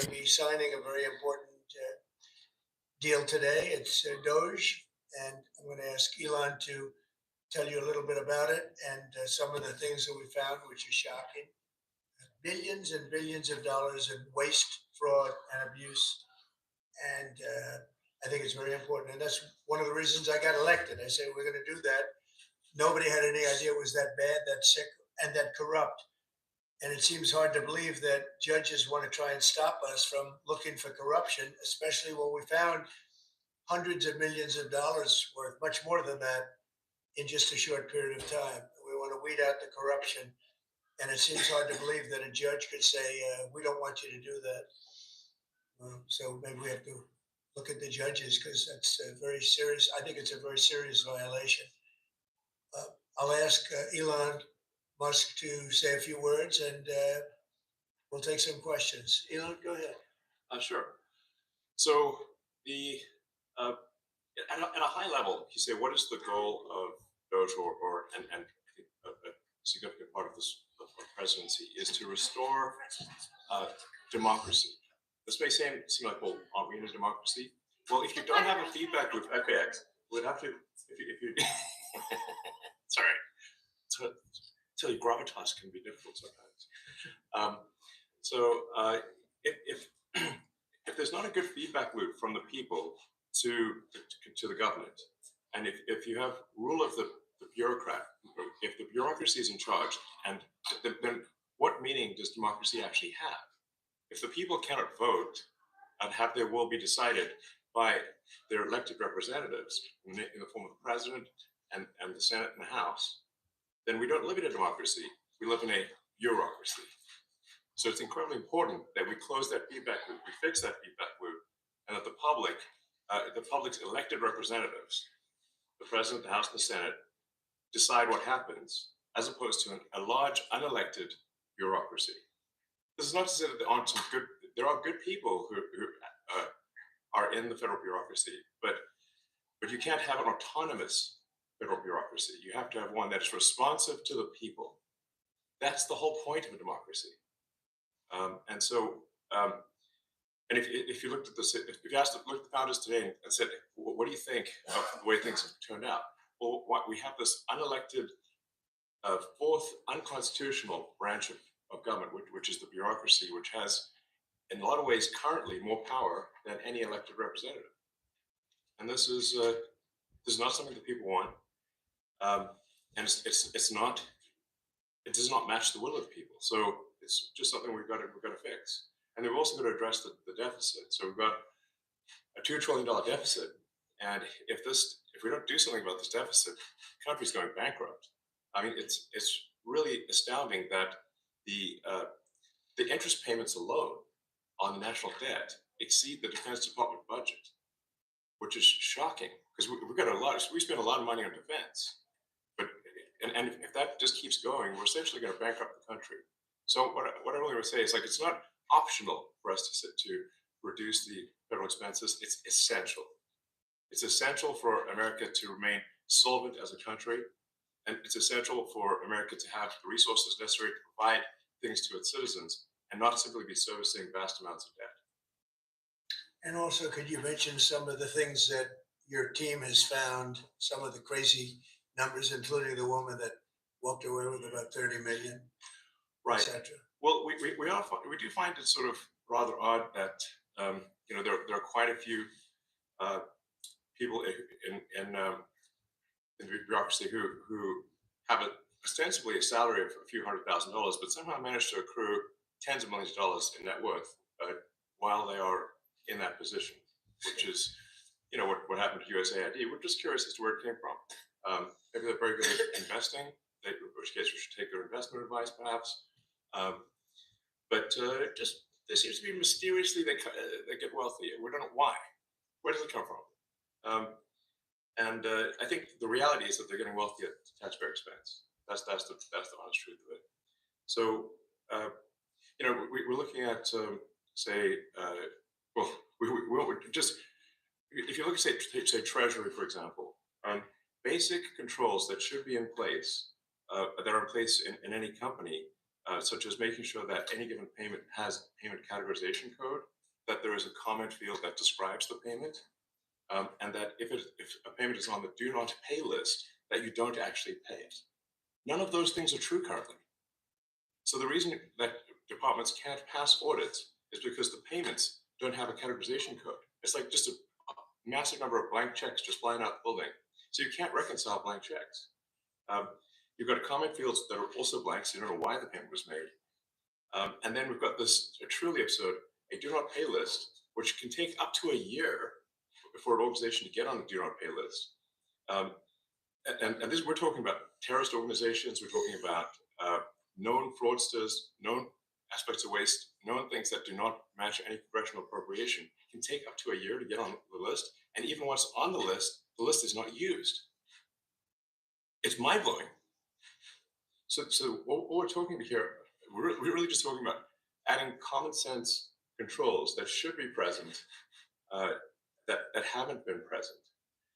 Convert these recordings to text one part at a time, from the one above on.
to be signing a very important deal today. It's Doge, and I'm going to ask Elon to tell you a little bit about it and some of the things that we found, which is shocking. Billions and billions of dollars in waste, fraud, and abuse. And I think it's very important. And that's one of the reasons I got elected. I said, we're going to do that. Nobody had any idea it was that bad, that sick, and that corrupt. And it seems hard to believe that judges want to try and stop us from looking for corruption, especially when we found hundreds of millions of dollars worth, much more than that, in just a short period of time. We want to weed out the corruption. And it seems hard to believe that a judge could say, we don't want you to do that. So maybe we have to look at the judges because that's a very serious, I think it's a very serious violation. Uh, I'll ask Elon Musk to say a few words and we'll take some questions. Elon, go ahead. Sure. So the at a high level, you say, what is the goal of Doge and I think a significant part of this of presidency is to restore democracy. This may seem like, well, aren't we in a democracy? Well, if you don't have a feedback loop, FAX would have to if you sorry, so tell you gravitas can be difficult sometimes. If if there's not a good feedback loop from the people to the government, and if you have rule of the bureaucrat, if the bureaucracy is in charge, and then what meaning does democracy actually have? If the people cannot vote and have their will be decided by their elected representatives in the form of the president and the Senate and the House, then we don't live in a democracy. We live in a bureaucracy. So it's incredibly important that we close that feedback loop, we fix that feedback loop, and that the public's elected representatives, the president, the House, and the Senate, decide what happens, as opposed to a large unelected bureaucracy. This is not to say that there are good people who are in the federal bureaucracy, but you can't have an autonomous federal bureaucracy. You have to have one that is responsive to the people. That's the whole point of a democracy. And if you looked at if you asked looked at the founders today and said, what do you think of the way things have turned out? Well, we have this unelected, fourth unconstitutional branch of government, which is the bureaucracy, which has, in a lot of ways, currently more power than any elected representative. And this is not something that people want, and it does not match the will of the people. So it's just something we've got to fix. And we've also got to address the deficit. So we've got a $2 trillion deficit, and if we don't do something about this deficit, the country's going bankrupt. I mean, it's really astounding that the interest payments alone on the national debt exceed the Defense Department budget, which is shocking because we spend a lot of money on defense, but and if that just keeps going, we're essentially going to bankrupt the country. So what I really want to say is, like, it's not optional for us to reduce the federal expenses. It's essential. It's essential for America to remain solvent as a country, and it's essential for America to have the resources necessary to provide things to its citizens and not simply be servicing vast amounts of debt. And also, could you mention some of the things that your team has found, some of the crazy numbers, including the woman that walked away with about 30 million, right, etc.? Well, we do find it sort of rather odd that there are quite a few people in the bureaucracy who have ostensibly a salary of a few $100,000, but somehow manage to accrue tens of millions of dollars in net worth while they are in that position, which is, what happened to USAID. We're just curious as to where it came from. Maybe they're very good at investing, in which case we should take their investment advice, perhaps. But there seems to be mysteriously they get wealthy. We don't know why. Where does it come from? And I think the reality is that they're getting wealthy at taxpayer expense. That's the honest truth of it. So we're looking at we just, if you look at say Treasury, for example, basic controls that should be in place that are in place in any company such as making sure that any given payment has payment categorization code, that there is a comment field that describes the payment, and that if a payment is on the do not pay list, that you don't actually pay it. None of those things are true currently. So the reason that departments can't pass audits is because the payments don't have a categorization code. It's like just a massive number of blank checks just flying out the building. So you can't reconcile blank checks. You've got comment fields that are also blank, so you don't know why the payment was made. And then we've got this truly absurd, a do not pay list, which can take up to a year for an organization to get on the do not pay list. And this, we're talking about terrorist organizations, we're talking about known fraudsters, known aspects of waste, known things that do not match any congressional appropriation. It can take up to a year to get on the list. And even once on the list is not used. It's mind-blowing. So what we're talking about here, we're really just talking about adding common sense controls that should be present, that haven't been present.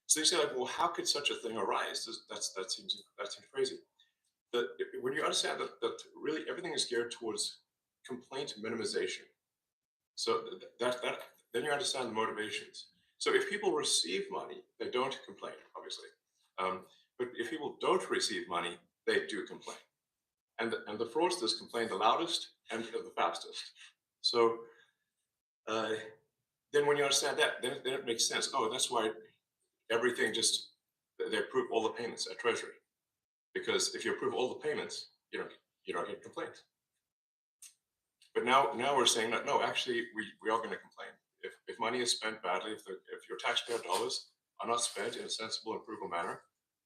So they say, like, well, how could such a thing arise? That seems crazy. When you understand that really everything is geared towards complaint minimization, so then you understand the motivations. So if people receive money, they don't complain, obviously. But if people don't receive money, they do complain. And the fraudsters complain the loudest and the fastest. So then when you understand that, then it makes sense. Oh, that's why everything just, they approve all the payments at Treasury. Because if you approve all the payments, you don't get complaints. But now we're saying that, no, actually, we are going to complain. If money is spent badly, if your taxpayer dollars are not spent in a sensible and frugal manner,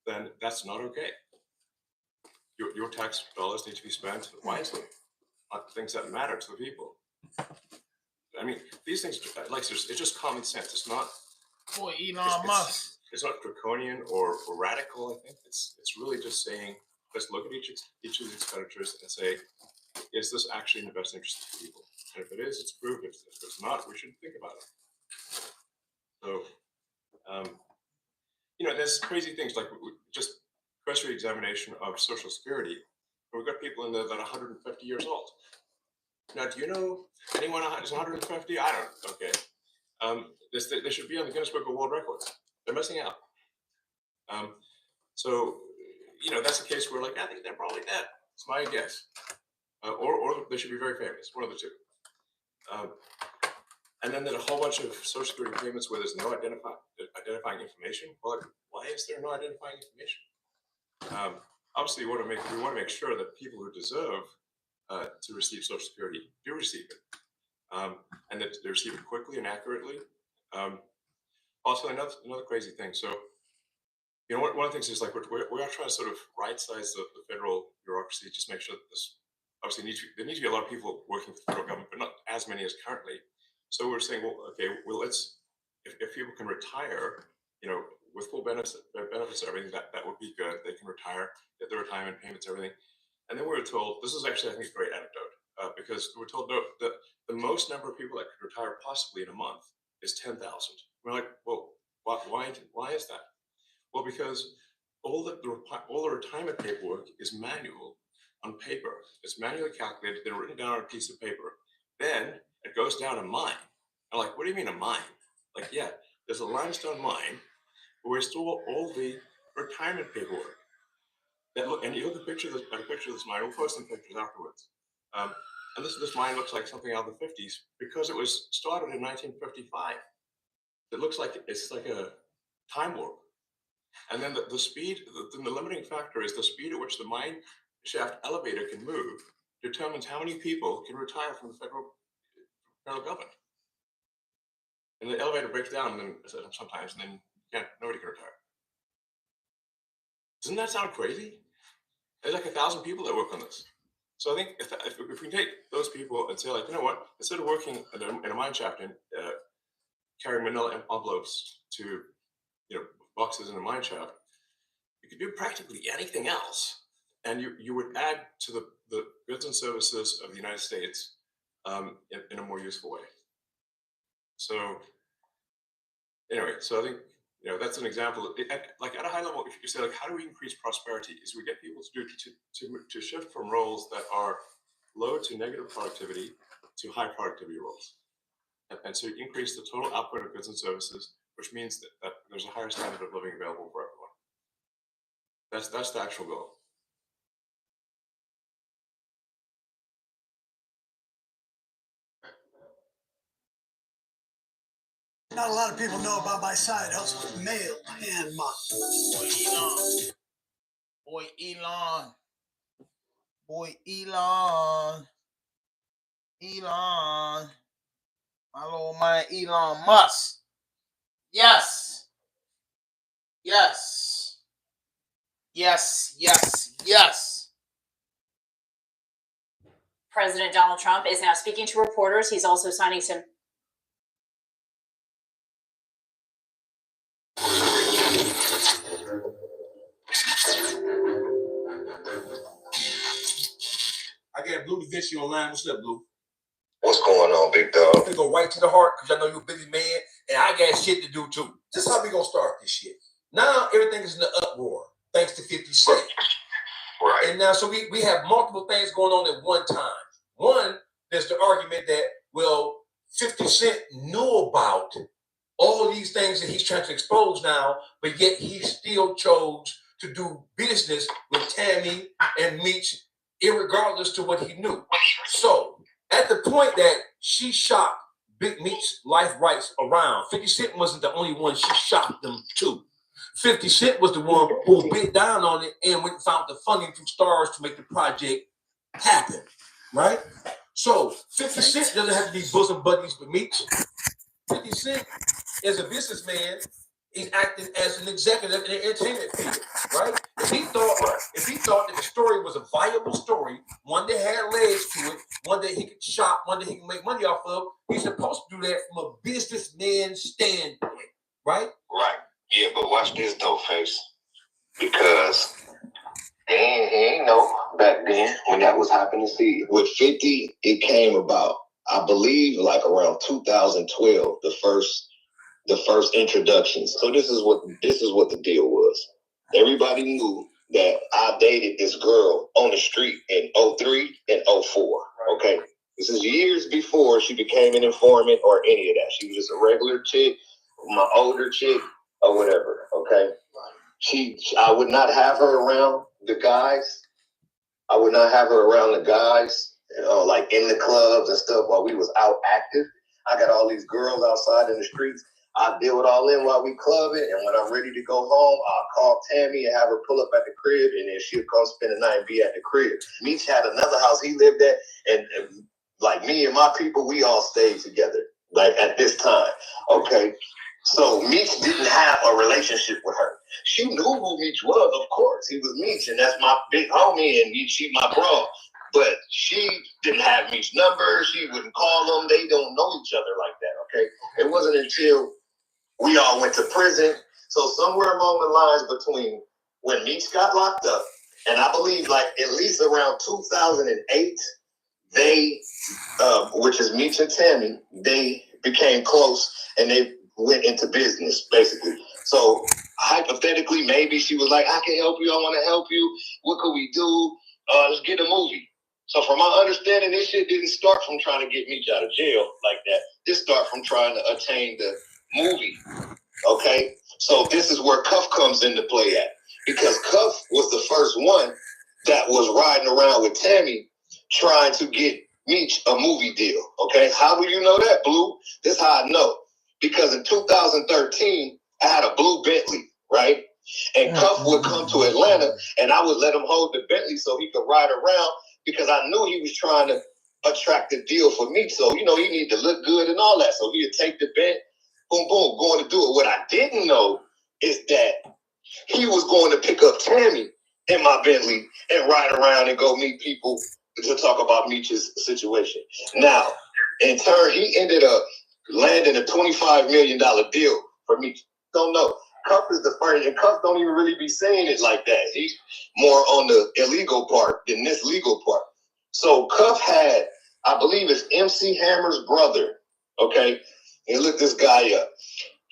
then that's not okay. Your tax dollars need to be spent wisely on things that matter to the people. I mean, these things, like, it's just common sense. It's not. Boy, Elon Musk. It's not draconian or radical. I think it's really just saying, let's look at each of these expenditures and say, is this actually in the best interest of people? And if it is, it's approved. If it's not, we should think about it. So, there's crazy things like just cursory examination of Social Security. We've got people in there that are 150 years old. Now, do you know anyone who's 150? I don't. Okay. They should be on the Guinness Book of World Records. They're missing out. So, that's a case where, like, I think they're probably dead. It's my guess. Or they should be very famous, one of the two. And then there's a whole bunch of Social Security payments where there's no identifying information. Well, why is there no identifying information? Obviously, we want to make sure that people who deserve to receive Social Security do receive it, and that they receive it quickly and accurately. Also, another crazy thing. So, one of the things is, like, we are trying to sort of right-size the federal bureaucracy, just make sure that this obviously there needs to be a lot of people working for the federal government, but not as many as currently. So we're saying, well, okay, let's if people can retire, with full benefits and everything, that would be good. They can retire, get their retirement payments, everything. And then we were told, this is actually, I think, a great anecdote, because we're told that the most number of people that could retire possibly in a month is 10,000. We're like, well, why is that? Well, because all the retirement paperwork is manual on paper. It's manually calculated, then written down on a piece of paper. Then it goes down a mine. I'm like, what do you mean a mine? Like, yeah, there's a limestone mine where we store all the retirement paperwork. And you look at a picture of this mine. We'll post some pictures afterwards. And this mine looks like something out of the 50s because it was started in 1955. It looks like it's like a time warp. And then the speed, the limiting factor is the speed at which the mine shaft elevator can move determines how many people can retire from the federal government. And the elevator breaks down sometimes, and then nobody can retire. Doesn't that sound crazy? There's like 1,000 people that work on this. So I think if we take those people and say, like, you know what, instead of working in a mine shaft and carrying manila envelopes to, boxes in a mine shaft, you could do practically anything else. And you would add to the goods and services of the United States in a more useful way. So anyway, so I think, that's an example. At a high level, if you say, like, how do we increase prosperity? Is we get people to shift from roles that are low to negative productivity to high productivity roles. And so you increase the total output of goods and services, which means that there's a higher standard of living available for everyone. That's the actual goal. Not a lot of people know about my side hustle, mail and month. Boy Elon. Boy Elon. Elon. My little man Elon Musk. Yes. Yes. Yes. Yes. Yes. President Donald Trump is now speaking to reporters. He's also signing some. I got Blue Da Vinci online. What's up, Blue? What's going on, big dog? I'm gonna go right to the heart because I know you're a busy man and I got shit to do too. This is how we gonna start this shit. Now everything is in the uproar thanks to 50 Cent. Right. And now so we have multiple things going on at one time. One, there's the argument that, well, 50 Cent knew about all these things that he's trying to expose now, but yet he still chose to do business with Tammy and Meech, irregardless to what he knew. So at the point that she shopped Big Meech's life rights around, 50 Cent wasn't the only one she shopped them to. 50 Cent was the one who bit down on it and went and found the funding from Stars to make the project happen, right? So 50 Cent doesn't have to be bosom buddies with Meech. 50 Cent is a businessman. He's acting as an executive in the entertainment field, right? If he thought that the story was a viable story, one that had legs to it, one that he could shop, one that he can make money off of, he's supposed to do that from a businessman standpoint, right? Right. Yeah, but watch this though, Face. Because he ain't know back then when that was happening. See, with 50, it came about, I believe, like around 2012, the first introductions. So this is what the deal was. Everybody knew that I dated this girl on the street in 03 and 04. Okay. This is years before she became an informant or any of that. She was just a regular chick, my older chick, or whatever. Okay. I would not have her around the guys. I would not have her around the guys, like in the clubs and stuff while we was out active. I got all these girls outside in the streets. I deal it all in while we club it, and when I'm ready to go home, I'll call Tammy and have her pull up at the crib, and then she'll come spend the night and be at the crib. Meech had another house he lived at, and like me and my people, we all stayed together, like at this time. Okay, so Meech didn't have a relationship with her. She knew who Meech was, of course. He was Meech, and that's my big homie, and she my bro. But she didn't have Meech's number. She wouldn't call him. They don't know each other like that, okay? It wasn't until we all went to prison. So somewhere along the lines between when Meech got locked up, and I believe like at least around 2008, they, which is Meech and Tammy, they became close and they went into business, basically. So hypothetically, maybe she was like, I can help you. I want to help you. What could we do? Let's get a movie. So from my understanding, this shit didn't start from trying to get Meech out of jail like that. This started from trying to attain the movie. Okay? So this is where Cuff comes into play at. Because Cuff was the first one that was riding around with Tammy trying to get Meech a movie deal. Okay? How do you know that, Blue? This is how I know. Because in 2013, I had a blue Bentley, right? And Cuff would come to Atlanta, and I would let him hold the Bentley so he could ride around because I knew he was trying to attract a deal for me. So, you know, he needed to look good and all that. So he'd take the Bent, boom, boom, going to do it. What I didn't know is that he was going to pick up Tammy in my Bentley and ride around and go meet people to talk about Meech's situation. Now, in turn, he ended up landing a $25 million deal for Meech. Don't know. Cuff is the first, and Cuff don't even really be saying it like that. He's more on the illegal part than this legal part. So Cuff had, I believe it's MC Hammer's brother, okay? And look this guy up.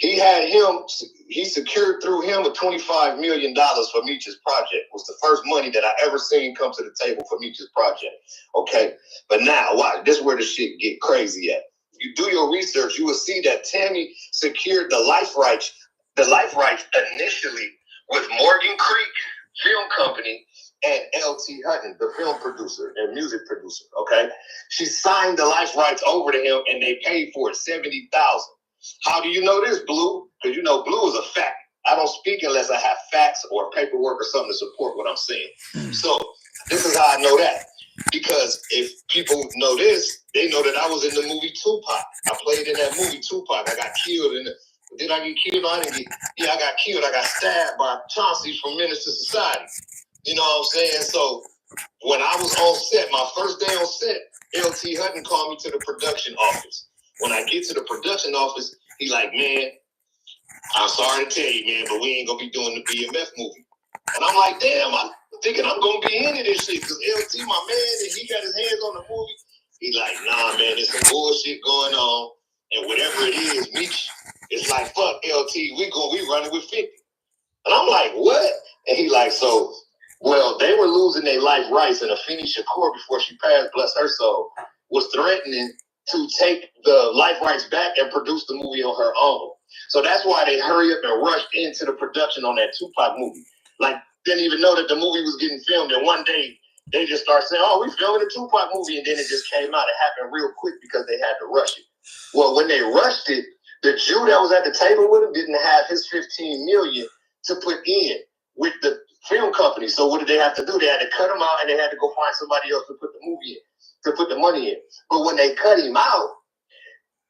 he secured through him a $25 million for Meech's project. It was the first money that I ever seen come to the table for Meech's project. Okay. But now, watch, this is where the shit get crazy at. If you do your research, you will see that Tammy secured the life rights initially with Morgan Creek Film Company and L.T. Hutton, the film producer and music producer. Okay. She signed the life rights over to him and they paid for it $70,000. How do you know this, Blue? Because you know Blue is a fact. I don't speak unless I have facts or paperwork or something to support what I'm saying. So this is how I know that. Because if people know this, they know that I was in the movie Tupac. I played in that movie Tupac. I got killed in the... Did I get killed? I didn't get... Yeah, I got killed. I got stabbed by Chauncey from Menace to Society. You know what I'm saying? So when I was on set, my first day on set, L.T. Hutton called me to the production office. When I get to the production office, he like, man, I'm sorry to tell you, man, but we ain't gonna be doing the BMF movie. And I'm like, damn, I'm thinking I'm gonna be into this shit because LT, my man, and he got his hands on the movie. He like, nah, man, there's some bullshit going on, and whatever it is, Meech, it's like, fuck LT, we running with 50. And I'm like, what? And he like, so, well, they were losing their life rights, and Afeni Shakur, before she passed, bless her soul, was threatening to take the life rights back and produce the movie on her own. So that's why they hurry up and rushed into the production on that Tupac movie. Like, didn't even know that the movie was getting filmed. And one day, they just started saying, oh, we filming a Tupac movie. And then it just came out. It happened real quick because they had to rush it. Well, when they rushed it, the Jew that was at the table with him didn't have his $15 million to put in with the film company. So what did they have to do? They had to cut him out and they had to go find somebody else to put the movie in, to put the money in. But when they cut him out,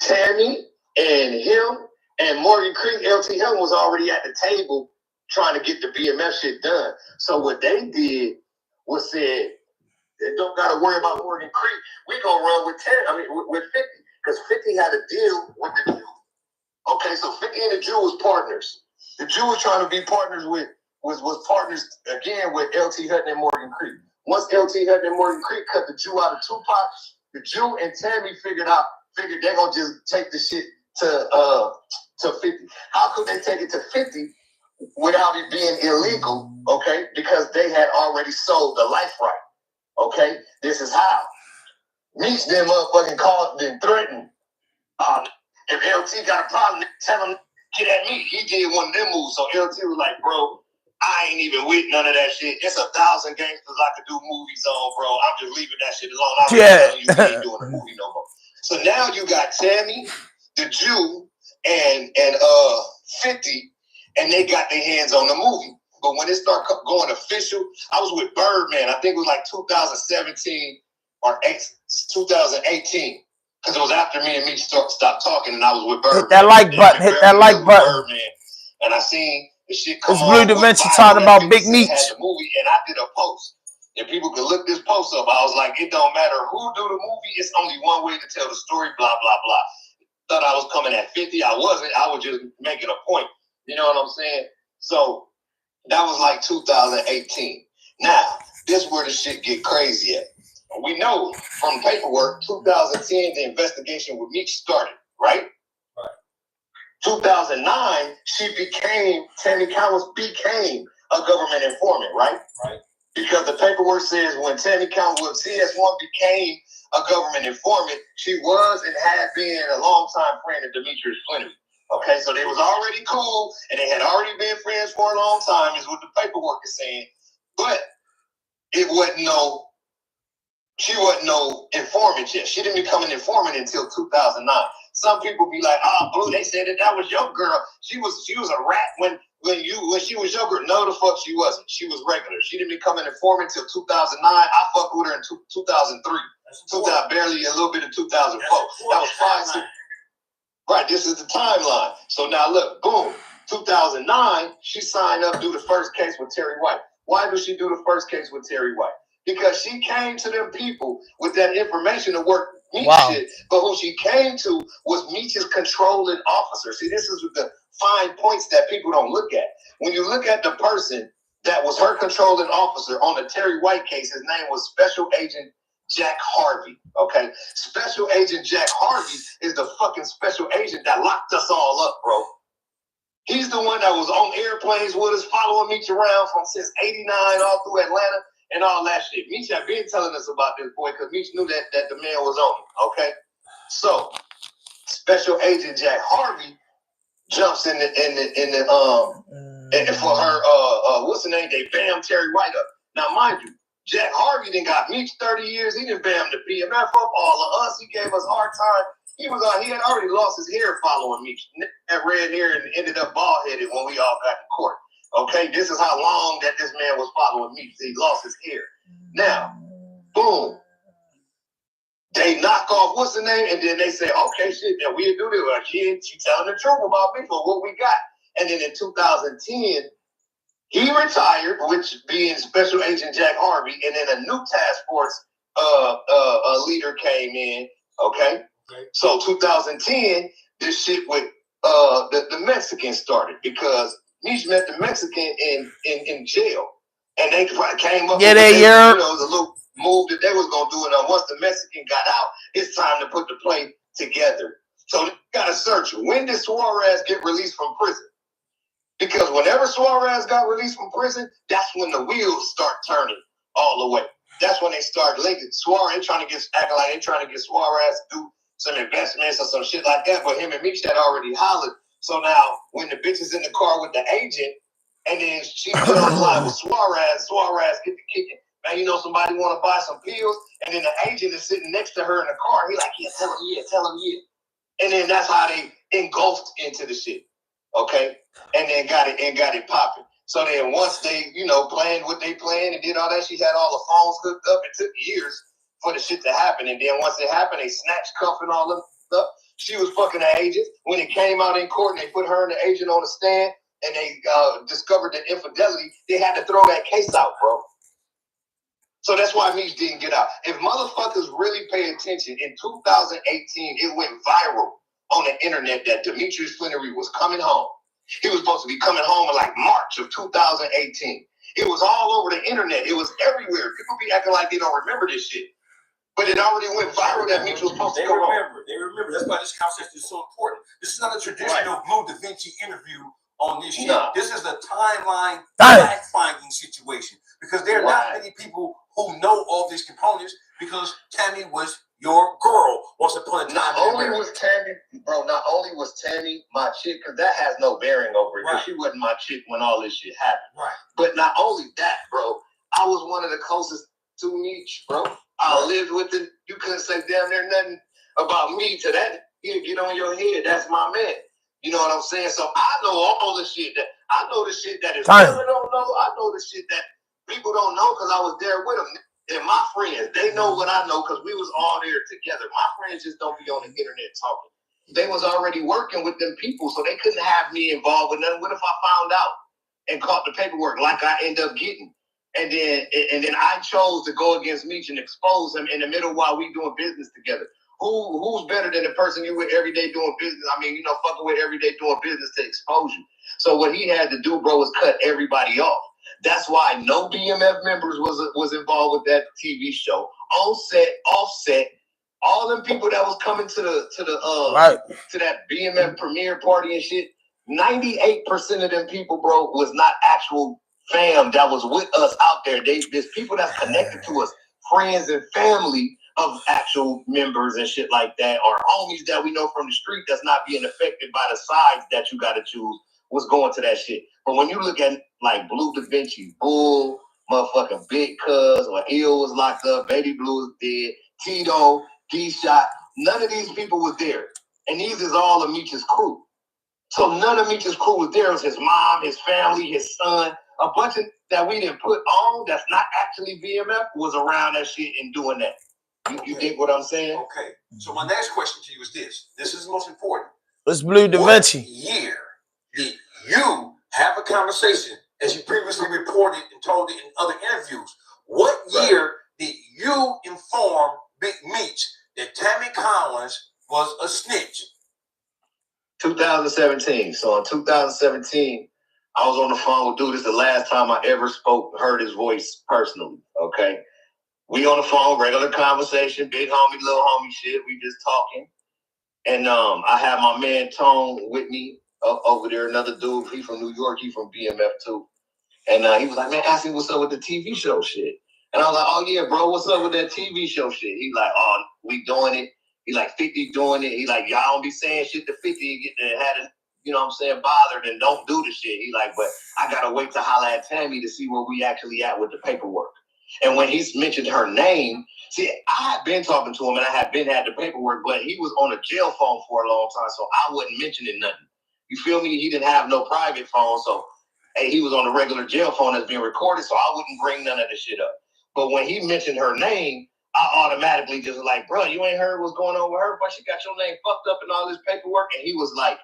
Tammy and him and Morgan Creek, LT Helen was already at the table trying to get the BMF shit done. So what they did was said, they don't got to worry about Morgan Creek. We gonna run with 50, because 50 had a deal with the Jew. Okay, so 50 and the Jew was partners. The Jew was trying to be partners with was partners again with LT Hutton and Morgan Creek. Once LT Hutton and Morgan Creek cut the Jew out of Tupac, the Jew and Tammy figured they're gonna just take the shit to 50. How could they take it to 50 without it being illegal? Okay, because they had already sold the life right. Okay, this is how. Meech them motherfucking called and threatened. If LT got a problem, tell him get at me. He did one of them moves. So LT was like, bro, I ain't even with none of that shit. It's 1,000 gangsters I could do movies on, bro. I'm just leaving that shit alone. I'm telling you, we ain't doing a movie no more. So now you got Tammy, the Jew, and 50, and they got their hands on the movie. But when it started going official, I was with Birdman. I think it was like 2017 or 2018. Because it was after me and Meech stopped talking, and I was with Birdman. Hit that like button. Hit that like button. Birdman. And I seen the shit come it's on. Blue Dimension talking about Big Meech. Had the movie, and I did a post. And people could look this post up. I was like, it don't matter who do the movie. It's only one way to tell the story, blah, blah, blah. Thought I was coming at 50. I wasn't. I was just making a point. You know what I'm saying? So that was like 2018. Now, this is where the shit get crazy at. We know from paperwork, 2010, the investigation with Meech started, right? Right. 2009, Tammy Cowens became a government informant, right? Right. Because the paperwork says when Tammy Cowens with CS1 became a government informant, she was and had been a longtime friend of Demetrius Flannery. Okay, so they was already cool and they had already been friends for a long time, is what the paperwork is saying. But she wasn't no informant yet. She didn't become an informant until 2009. Some people be like, Blue, they said that was your girl. She was a rat when she was your girl. No, the fuck she wasn't. She was regular. She didn't become an informant until 2009. I fucked with her in 2003. Barely a little bit in 2004. That was 5 6. Right, this is the timeline. So now look, boom, 2009, she signed up to do the first case with Terry White. Why did she do the first case with Terry White? Because she came to them people with that information to work Meech shit, but who she came to was Meech's controlling officer. See, this is the fine points that people don't look at. When you look at the person that was her controlling officer on the Terry White case, his name was Special Agent Jack Harvey, okay? Special Agent Jack Harvey is the fucking special agent that locked us all up, bro. He's the one that was on airplanes with us, following Meech around since '89 all through Atlanta and all that shit. Meech had been telling us about this boy because Meech knew that the man was on him. Okay, so Special Agent Jack Harvey jumps in the and for her what's the name? They bam Terry White up. Now mind you, Jack Harvey then got Meech 30 years. He didn't bam the BMF up. All of us, he gave us hard time. He had already lost his hair following Meech. Had red hair and ended up bald headed when we all got in court. Okay, this is how long that this man was following Meech. He lost his hair. Now, boom. They knock off what's the name, and then they say, okay, shit, now we'll do this. Well, she telling the truth about me for what we got. And then in 2010, he retired, which being Special Agent Jack Harvey, and then a new task force leader came in. Okay, so 2010, this shit with the Mexicans started because Meech met the Mexican in jail, and they came up. Yeah, with it was a little move that they was gonna do, and once the Mexican got out, it's time to put the play together. So they gotta search. When did Suarez get released from prison? Because whenever Suarez got released from prison, that's when the wheels start turning all the way. That's when they start linking Suarez, acting like they trying to get Suarez to do some investments or some shit like that. But him and Meech had already hollered. So now when the bitch is in the car with the agent, and then she get on the line with Suarez get the kicking. Man, you know somebody want to buy some pills, and then the agent is sitting next to her in the car. He like, yeah, tell him, yeah. And then that's how they engulfed into the shit. Okay, and then got it popping. So then once they, planned what they planned and did all that, she had all the phones hooked up. It took years for the shit to happen. And then once it happened, they snatched cuff and all that stuff. She was fucking the agent. When it came out in court and they put her and the agent on the stand and they discovered the infidelity, they had to throw that case out, bro. So that's why Meech didn't get out. If motherfuckers really pay attention, in 2018, it went viral on the internet that Demetrius Flannery was coming home. He was supposed to be coming home in like March of 2018. It was all over the internet. It was everywhere. People be acting like they don't remember this shit. But it already went viral that Meech was supposed to come home. They remember. That's why this conversation is so important. This is not a traditional Blue Da Vinci interview on this shit. No. This is a timeline fact-finding situation. Because there are not many people who know all these components because Tammy was your girl once upon a time. Not only was Tammy my chick, because that has no bearing over it, because she wasn't my chick when all this shit happened. Right. But not only that, bro, I was one of the closest to Meech, bro. I lived with it. You couldn't say damn near nothing about me to that. He'll get on your head. That's my man. You know what I'm saying? So I know all the shit that is people don't know. I know the shit that people don't know because I was there with them. And my friends, they know what I know because we was all there together. My friends just don't be on the internet talking. They was already working with them people, so they couldn't have me involved with nothing. What if I found out and caught the paperwork like I end up getting? And then I chose to go against Meech and expose him in the middle while we doing business together. Who's better than the person you with every day doing business? I mean, fucking with every day doing business to expose you. So what he had to do, bro, was cut everybody off. That's why no BMF members was involved with that TV show. On set, off set, all them people that was coming to that BMF premiere party and shit. 98% of them people, bro, was not actual fam that was with us out there. There's people that's connected to us, friends and family of actual members and shit like that, or homies that we know from the street that's not being affected by the sides that you got to choose. Was going to that shit. But when you look at like Blue Da Vinci, Bull, motherfucking Big Cuz, or Ill was locked up, Baby Blue was dead, Tito, D-Shot, none of these people was there. And these is all of Meech's crew. So none of Meech's crew was there. It was his mom, his family, his son, a bunch of that we didn't put on that's not actually VMF was around that shit and doing that. You get what I'm saying? Okay. So my next question to you is this. This is the most important. It's Blue Da Vinci. What year did you have a conversation, as you previously reported and told it in other interviews? What year did you inform Big Meech that Tammy Collins was a snitch? 2017. So in 2017, I was on the phone with dude. This is the last time I ever heard his voice personally. Okay. We on the phone, regular conversation, big homie, little homie shit. We just talking. And I had my man Tone with me. over there. Another dude, he from New York, he from BMF too. And he was like, man, ask me what's up with the TV show shit. And I was like, oh yeah, bro, what's up with that TV show shit? He like, oh, we doing it. He like 50 doing it. He like, y'all don't be saying shit to 50 and get to had it, you know what I'm saying, bothered and don't do the shit. He like, but I gotta wait to holler at Tammy to see where we actually at with the paperwork. And when he's mentioned her name, see, I had been talking to him and I had the paperwork, but he was on a jail phone for a long time, so I wasn't mentioning nothing. You feel me? He didn't have no private phone, so hey, he was on a regular jail phone that's being recorded, so I wouldn't bring none of this shit up. But when he mentioned her name, I automatically just was like, bro, you ain't heard what's going on with her, but she got your name fucked up in all this paperwork. And he was like,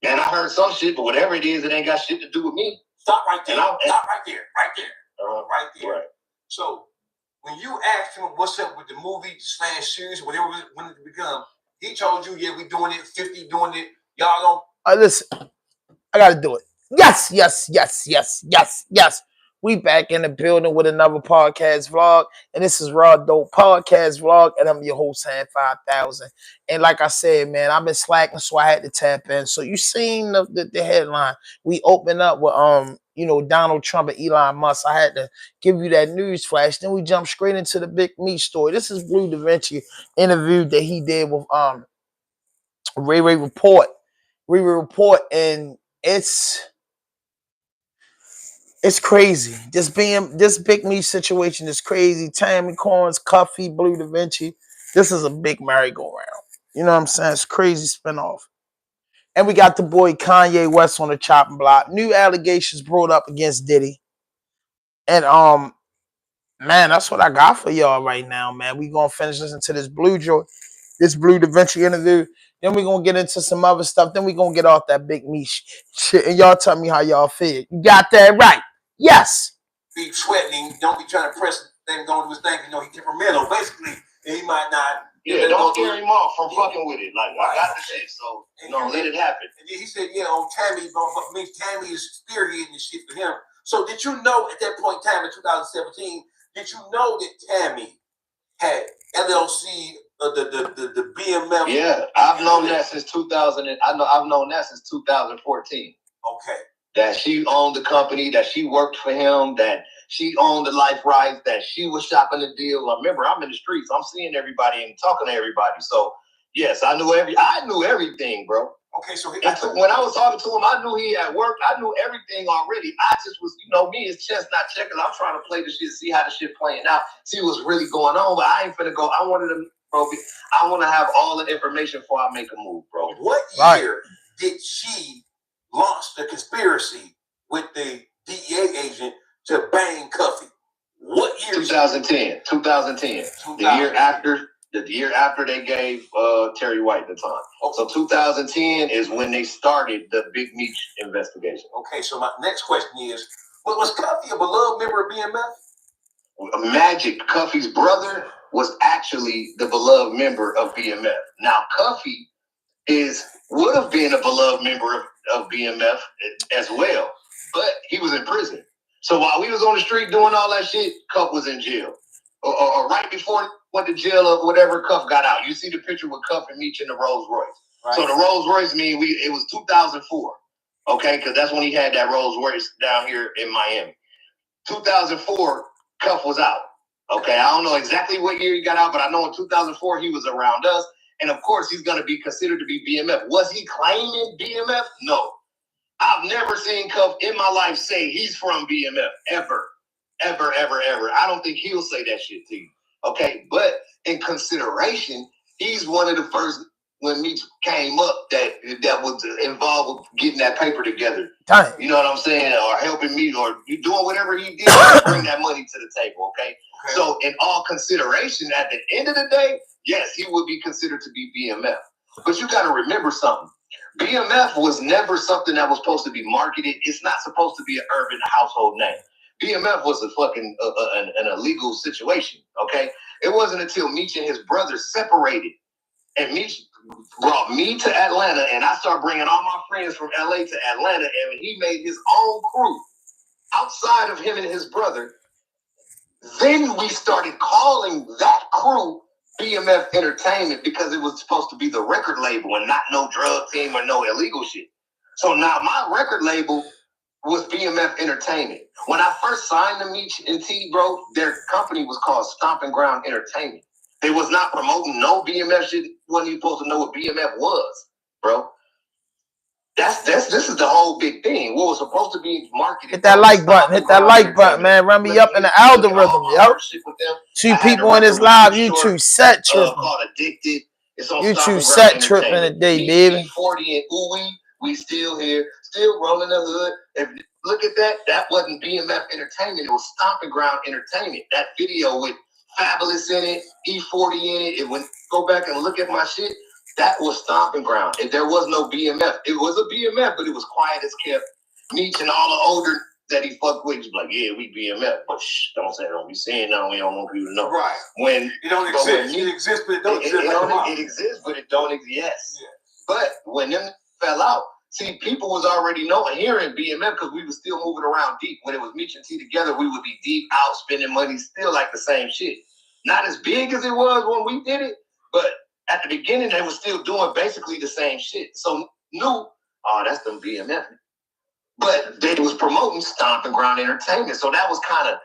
man, I heard some shit, but whatever it is, it ain't got shit to do with me. Stop right there. Stop right there. Right there. Right there. Right. So when you asked him what's up with the movie / series, whatever when it become, he told you, yeah, we doing it, 50 doing it. Y'all don't Listen, I gotta do it. Yes, yes, yes, yes, yes, yes. We back in the building with another podcast vlog, and this is Raw Dope Podcast Vlog, and I'm your host, Hand 5000. And like I said, man, I've been slacking, so I had to tap in. So you seen the headline? We open up with you know, Donald Trump and Elon Musk. I had to give you that news flash. Then we jump straight into the big meat story. This is Blue Da Vinci interview that he did with Ray Report, and it's crazy. This big me situation is crazy. Tammy Corns, Cuffy, Blue Da Vinci. This is a big merry-go-round. You know what I'm saying? It's crazy spinoff. And we got the boy Kanye West on the chopping block. New allegations brought up against Diddy. And man, that's what I got for y'all right now, man. We gonna finish listening to this Blue Da Vinci interview. Then we're going to get into some other stuff. Then we're going to get off that big meat shit. And y'all tell me how y'all feel. You got that right. Yes. be sweating. Don't be trying to press things on his thing. You know, he's temperamental. Basically, he might not. Yeah, don't scare him off from fucking with it. Like, I got the shit, so, you know, let it happen. And then he said, yeah, on Tammy, Tammy is spearheading the shit for him. So did you know at that point in time in 2017, did you know that Tammy had LLC, the BMF? Yeah, I've known that since 2000. I've known that since 2014. Okay. That she owned the company, that she worked for him, that she owned the life rights, that she was shopping the deal. I remember, I'm in the streets. I'm seeing everybody and talking to everybody. So yes, I knew everything, bro. Okay, so when I was talking to him, I knew he had work. I knew everything already. I just was, you know, me, it's chestnut checkers. I'm trying to play the shit, see how the shit playing out, see what's really going on. But I ain't finna go. I want to have all the information before I make a move, bro. What year did she launch the conspiracy with the DEA agent to bang Cuffy? What year? 2010. 2010. The year after they gave Terry White the time. Okay. So 2010 is when they started the Big Meech investigation. Okay, so my next question is, was Cuffy a beloved member of BMF? Magic, Cuffy's brother, was actually the beloved member of BMF. Now, Cuffy would have been a beloved member of BMF as well, but he was in prison. So while we was on the street doing all that shit, Cuff was in jail. Or right before went to jail or whatever, Cuff got out. You see the picture with Cuff and Meech in the Rolls Royce. Right. So the Rolls Royce it was 2004, okay? Because that's when he had that Rolls Royce down here in Miami. 2004, Cuff was out, okay? I don't know exactly what year he got out, but I know in 2004 he was around us. And of course, he's going to be considered to be BMF. Was he claiming BMF? No. I've never seen Cuff in my life say he's from BMF, ever. Ever, ever, ever. I don't think he'll say that shit to you. Okay, but in consideration, he's one of the first when Meech came up that was involved with getting that paper together. Time. You know what I'm saying? Or helping me, or you doing whatever he did to bring that money to the table. Okay? So in all consideration, at the end of the day, yes, he would be considered to be BMF. But you got to remember something. BMF was never something that was supposed to be marketed. It's not supposed to be an urban household name. BMF was a fucking an illegal situation, okay? It wasn't until Meech and his brother separated and Meech brought me to Atlanta and I started bringing all my friends from LA to Atlanta and he made his own crew outside of him and his brother. Then we started calling that crew BMF Entertainment because it was supposed to be the record label and not no drug team or no illegal shit. So now my record label was BMF Entertainment. When I first signed to Meech and T, bro, their company was called Stomping Ground Entertainment. They was not promoting no BMF shit. Wasn't even supposed to know what BMF was, bro. This is the whole big thing. What was supposed to be marketed. Hit that like button. Hit that like button, man. Run me up in the algorithm, yo. See people in this live YouTube set tripping. Called Addicted. It's on YouTube set tripping today, baby. 40 and Ooey, we still here, still rolling the hood. If look at that, that wasn't BMF Entertainment. It was Stomping Ground Entertainment. That video with Fabulous in it, E40 in it. Go back and look at my shit. That was Stomping Ground. And there was no BMF. It was a BMF, but it was quiet as kept. Meech and all the older that he fucked with, was like, yeah, we BMF. But shh, don't be saying no, we don't want people to know. Right. When it don't exist. It exists, but it don't exist. It exists, but it don't exist. Yes. Yeah. But when them fell out, see, people was already knowing, hearing BMF because we was still moving around deep. When it was Meech and T together, we would be deep out spending money, still like the same shit. Not as big as it was when we did it, but at the beginning, they were still doing basically the same shit. So knew, oh, that's them BMF. But they was promoting Stomping Ground Entertainment. So that was kind of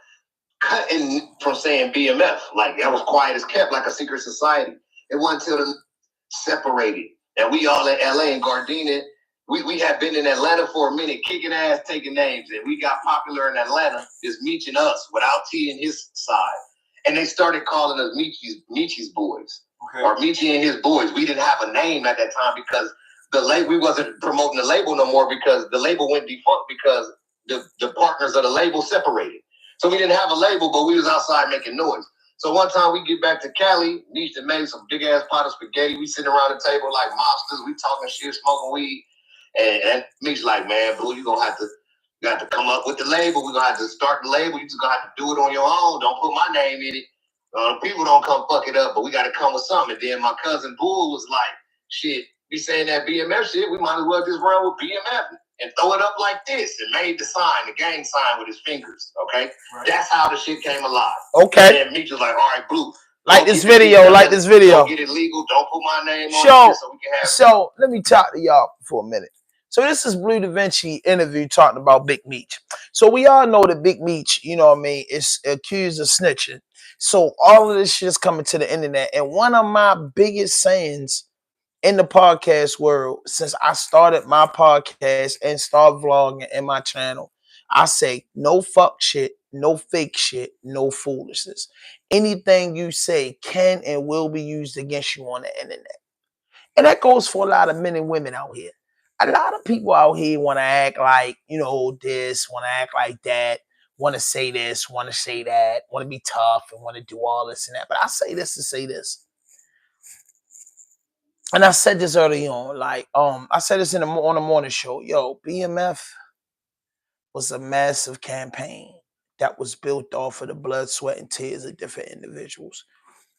cutting from saying BMF. Like that was quiet as kept, like a secret society. It wasn't until them separated. And we all in LA and Gardena. We had been in Atlanta for a minute, kicking ass, taking names. And we got popular in Atlanta, just Meech and us, without T and his side. And they started calling us Meech's boys. Okay. Or Meechy and his boys. We didn't have a name at that time because we wasn't promoting the label no more because the label went defunct because the partners of the label separated. So we didn't have a label, but we was outside making noise. So one time we get back to Cali, Meech and made some big ass pot of spaghetti. We sitting around the table like mobsters. We talking shit, smoking weed. And Meech's like, man, boo, you got to come up with the label. We're gonna have to start the label. You just gonna have to do it on your own. Don't put my name in it. People don't come fuck it up, but we got to come with something. And then my cousin Bull was like, shit, be saying that BMF shit, we might as well just run with BMF and throw it up like this and made the sign, the gang sign with his fingers, okay? Right. That's how the shit came alive. Okay. And Meech was like, all right, Blue. Like this video. Don't get it legal. Don't put my name on it so we can have So let me talk to y'all for a minute. So this is Blue Da Vinci interview talking about Big Meech. So we all know that Big Meech, you know what I mean, is accused of snitching. So all of this shit is coming to the internet. And one of my biggest sayings in the podcast world, since I started my podcast and started vlogging in my channel, I say no fuck shit, no fake shit, no foolishness. Anything you say can and will be used against you on the internet. And that goes for a lot of men and women out here. A lot of people out here want to act like, you know, this, want to act like that, want to say this, want to say that, want to be tough and want to do all this and that. But I say this to say this. And I said this early on, like, I said this on the morning show. Yo, BMF was a massive campaign that was built off of the blood, sweat, and tears of different individuals.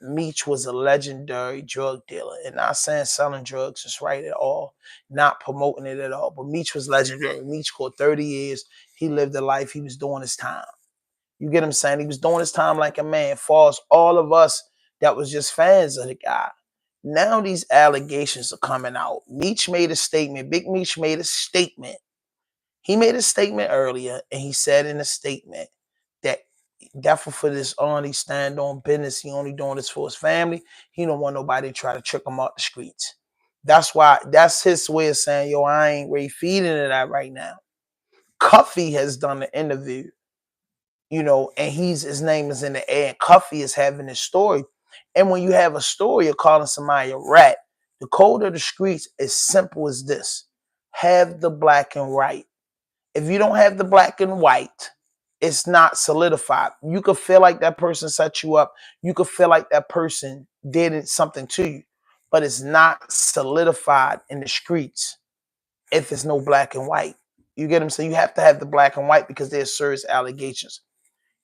Meech was a legendary drug dealer, and not saying selling drugs is right at all, not promoting it at all, but Meech was legendary. Meech caught 30 years. He lived a life. He was doing his time. You get what I'm saying? He was doing his time like a man. Falls all of us that was just fans of the guy. Now these allegations are coming out. Meech made a statement. Big Meech made a statement. He made a statement earlier, and he said in a statement that definitely for this on, he stand on business. He only doing this for his family. He don't want nobody to try to trick him out the streets. That's why, that's his way of saying, yo, I ain't really feeding to that right now. Cuffy has done an interview, you know, and his name is in the air, and Cuffy is having this story. And when you have a story, you're calling somebody a rat. The code of the streets is simple as this. Have the black and white. If you don't have the black and white, it's not solidified. You could feel like that person set you up. You could feel like that person did something to you, but it's not solidified in the streets if it's no black and white. You get what I'm saying? You have to have the black and white because there's serious allegations.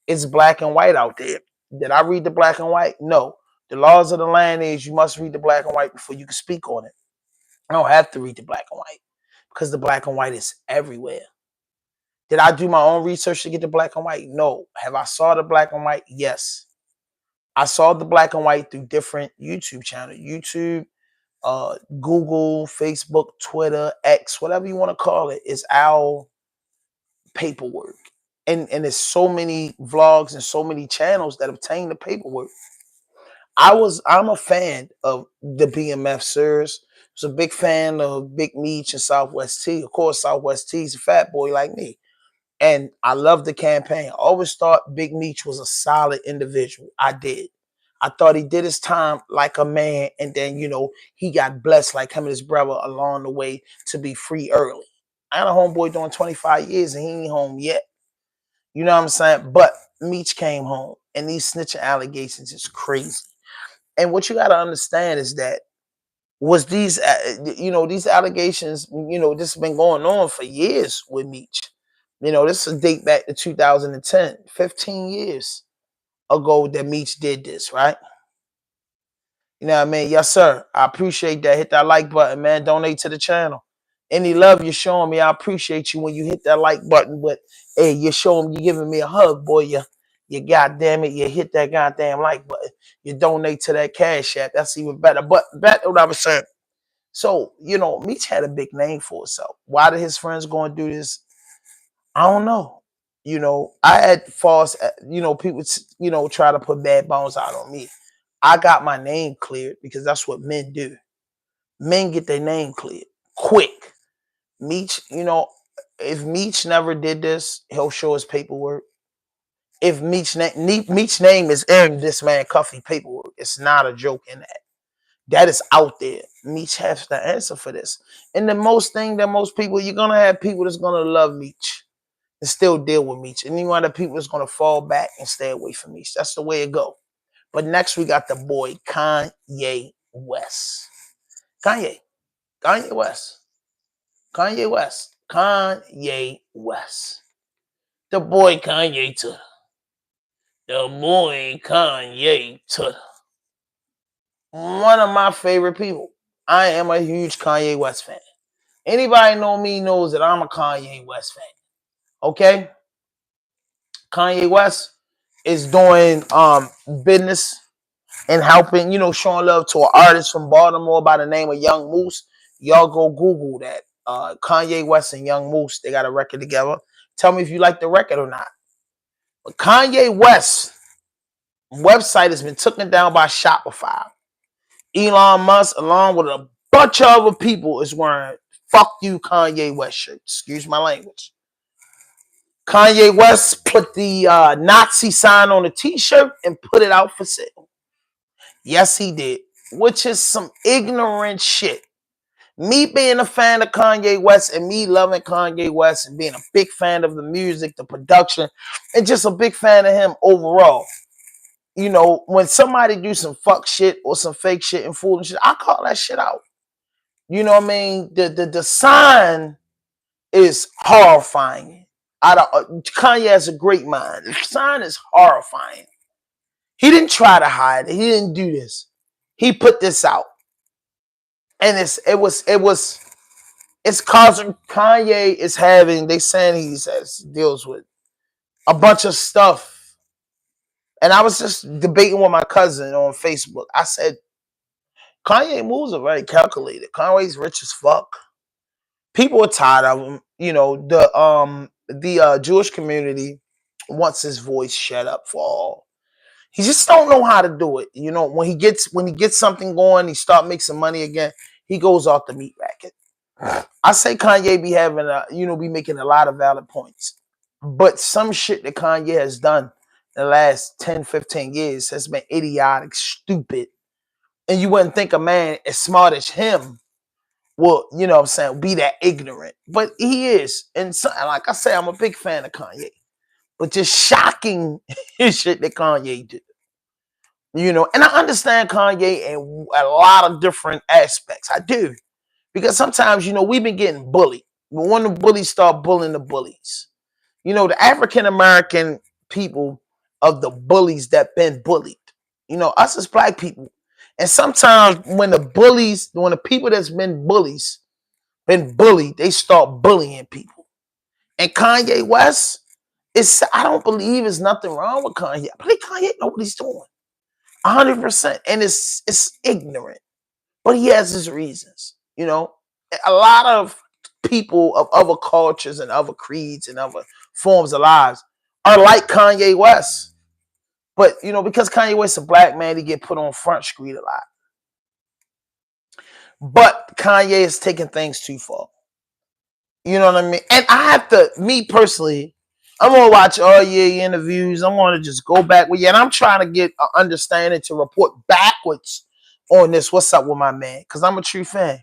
It's black and white out there. Did I read the black and white? No. The laws of the land is you must read the black and white before you can speak on it. I don't have to read the black and white because the black and white is everywhere. Did I do my own research to get the black and white? No. Have I saw the black and white? Yes. I saw the black and white through different YouTube channels. YouTube, Google, Facebook, Twitter, X, whatever you want to call it, is our paperwork. And there's so many vlogs and so many channels that obtain the paperwork. I'm a fan of the BMF series. I was a big fan of Big Meech and Southwest T. Of course, Southwest T's a fat boy like me. And I love the campaign. I always thought Big Meech was a solid individual. I did. I thought he did his time like a man. And then, he got blessed like him and his brother along the way to be free early. I had a homeboy doing 25 years and he ain't home yet. You know what I'm saying? But Meech came home and these snitching allegations is crazy. And what you got to understand is that was these, these allegations, this has been going on for years with Meech. This is date back to 2010, 15 years ago that Meech did this, right? You know what I mean? Yes, sir. I appreciate that. Hit that like button, man. Donate to the channel. Any love you're showing me, I appreciate you when you hit that like button. But hey, you're giving me a hug, boy. You goddamn it, you hit that goddamn like button. You donate to that Cash App. That's even better. But back to what I was saying. So, Meech had a big name for himself. Why did his friends go and do this? I don't know. I had false, people, try to put bad bones out on me. I got my name cleared because that's what men do. Men get their name cleared quick. Meech, if Meech never did this, he'll show his paperwork. If Meech's name is in this man Cuffy paperwork, it's not a joke in that. That is out there. Meech has the answer for this. And the most thing that most people, you're gonna have people that's gonna love Meech and still deal with Meech. And you want the people that's gonna fall back and stay away from Meech. That's the way it go. But next we got the boy Kanye West. Kanye West. Kanye West. Kanye West. The boy Kanye Tutter. The boy Kanye Tutter. One of my favorite people. I am a huge Kanye West fan. Anybody know me knows that I'm a Kanye West fan. Okay? Kanye West is doing business and helping, showing love to an artist from Baltimore by the name of Young Moose. Y'all go Google that. Kanye West and Young Moose, they got a record together. Tell me if you like the record or not. But Kanye West website has been taken down by Shopify. Elon Musk, along with a bunch of other people, is wearing "Fuck You Kanye West" shirts. Excuse my language. Kanye West put the Nazi sign on a t-shirt and put it out for sale. Yes, he did, which is some ignorant shit. Me being a fan of Kanye West and me loving Kanye West and being a big fan of the music, the production, and just a big fan of him overall. When somebody do some fuck shit or some fake shit and foolish shit, I call that shit out. You know what I mean? The sign is horrifying. Kanye has a great mind. The sign is horrifying. He didn't try to hide it. He didn't do this. He put this out. And it's causing Kanye is having, they saying deals with a bunch of stuff. And I was just debating with my cousin on Facebook. I said, Kanye moves are very calculated. Kanye's rich as fuck. People are tired of him. The Jewish community wants his voice shut up for all. He just don't know how to do it. When he gets something going, he start making money again, he goes off the meat racket. I say Kanye be making a lot of valid points. But some shit that Kanye has done in the last 10, 15 years has been idiotic, stupid. And you wouldn't think a man as smart as him will, be that ignorant. But he is. And so, like I say, I'm a big fan of Kanye. But just shocking shit that Kanye did. And I understand Kanye in a lot of different aspects. I do. Because sometimes, we've been getting bullied. But when the bullies start bullying the bullies, the African-American people of the bullies that been bullied, us as black people. And sometimes when the people that's been bullied, they start bullying people. And Kanye West, I don't believe there's nothing wrong with Kanye. I believe Kanye know what he's doing. 100%. And it's ignorant. but he has his reasons. You know, a lot of people of other cultures and other creeds and other forms of lives are like Kanye West. But, you know, because Kanye West is a black man, he get put on Front Street a lot. But Kanye is taking things too far. You know what I mean? And I have to, me personally, I'm going to watch all your interviews. I'm going to just go back with you. And I'm trying to get an understanding to report backwards on this. What's up with my man? Because I'm a true fan.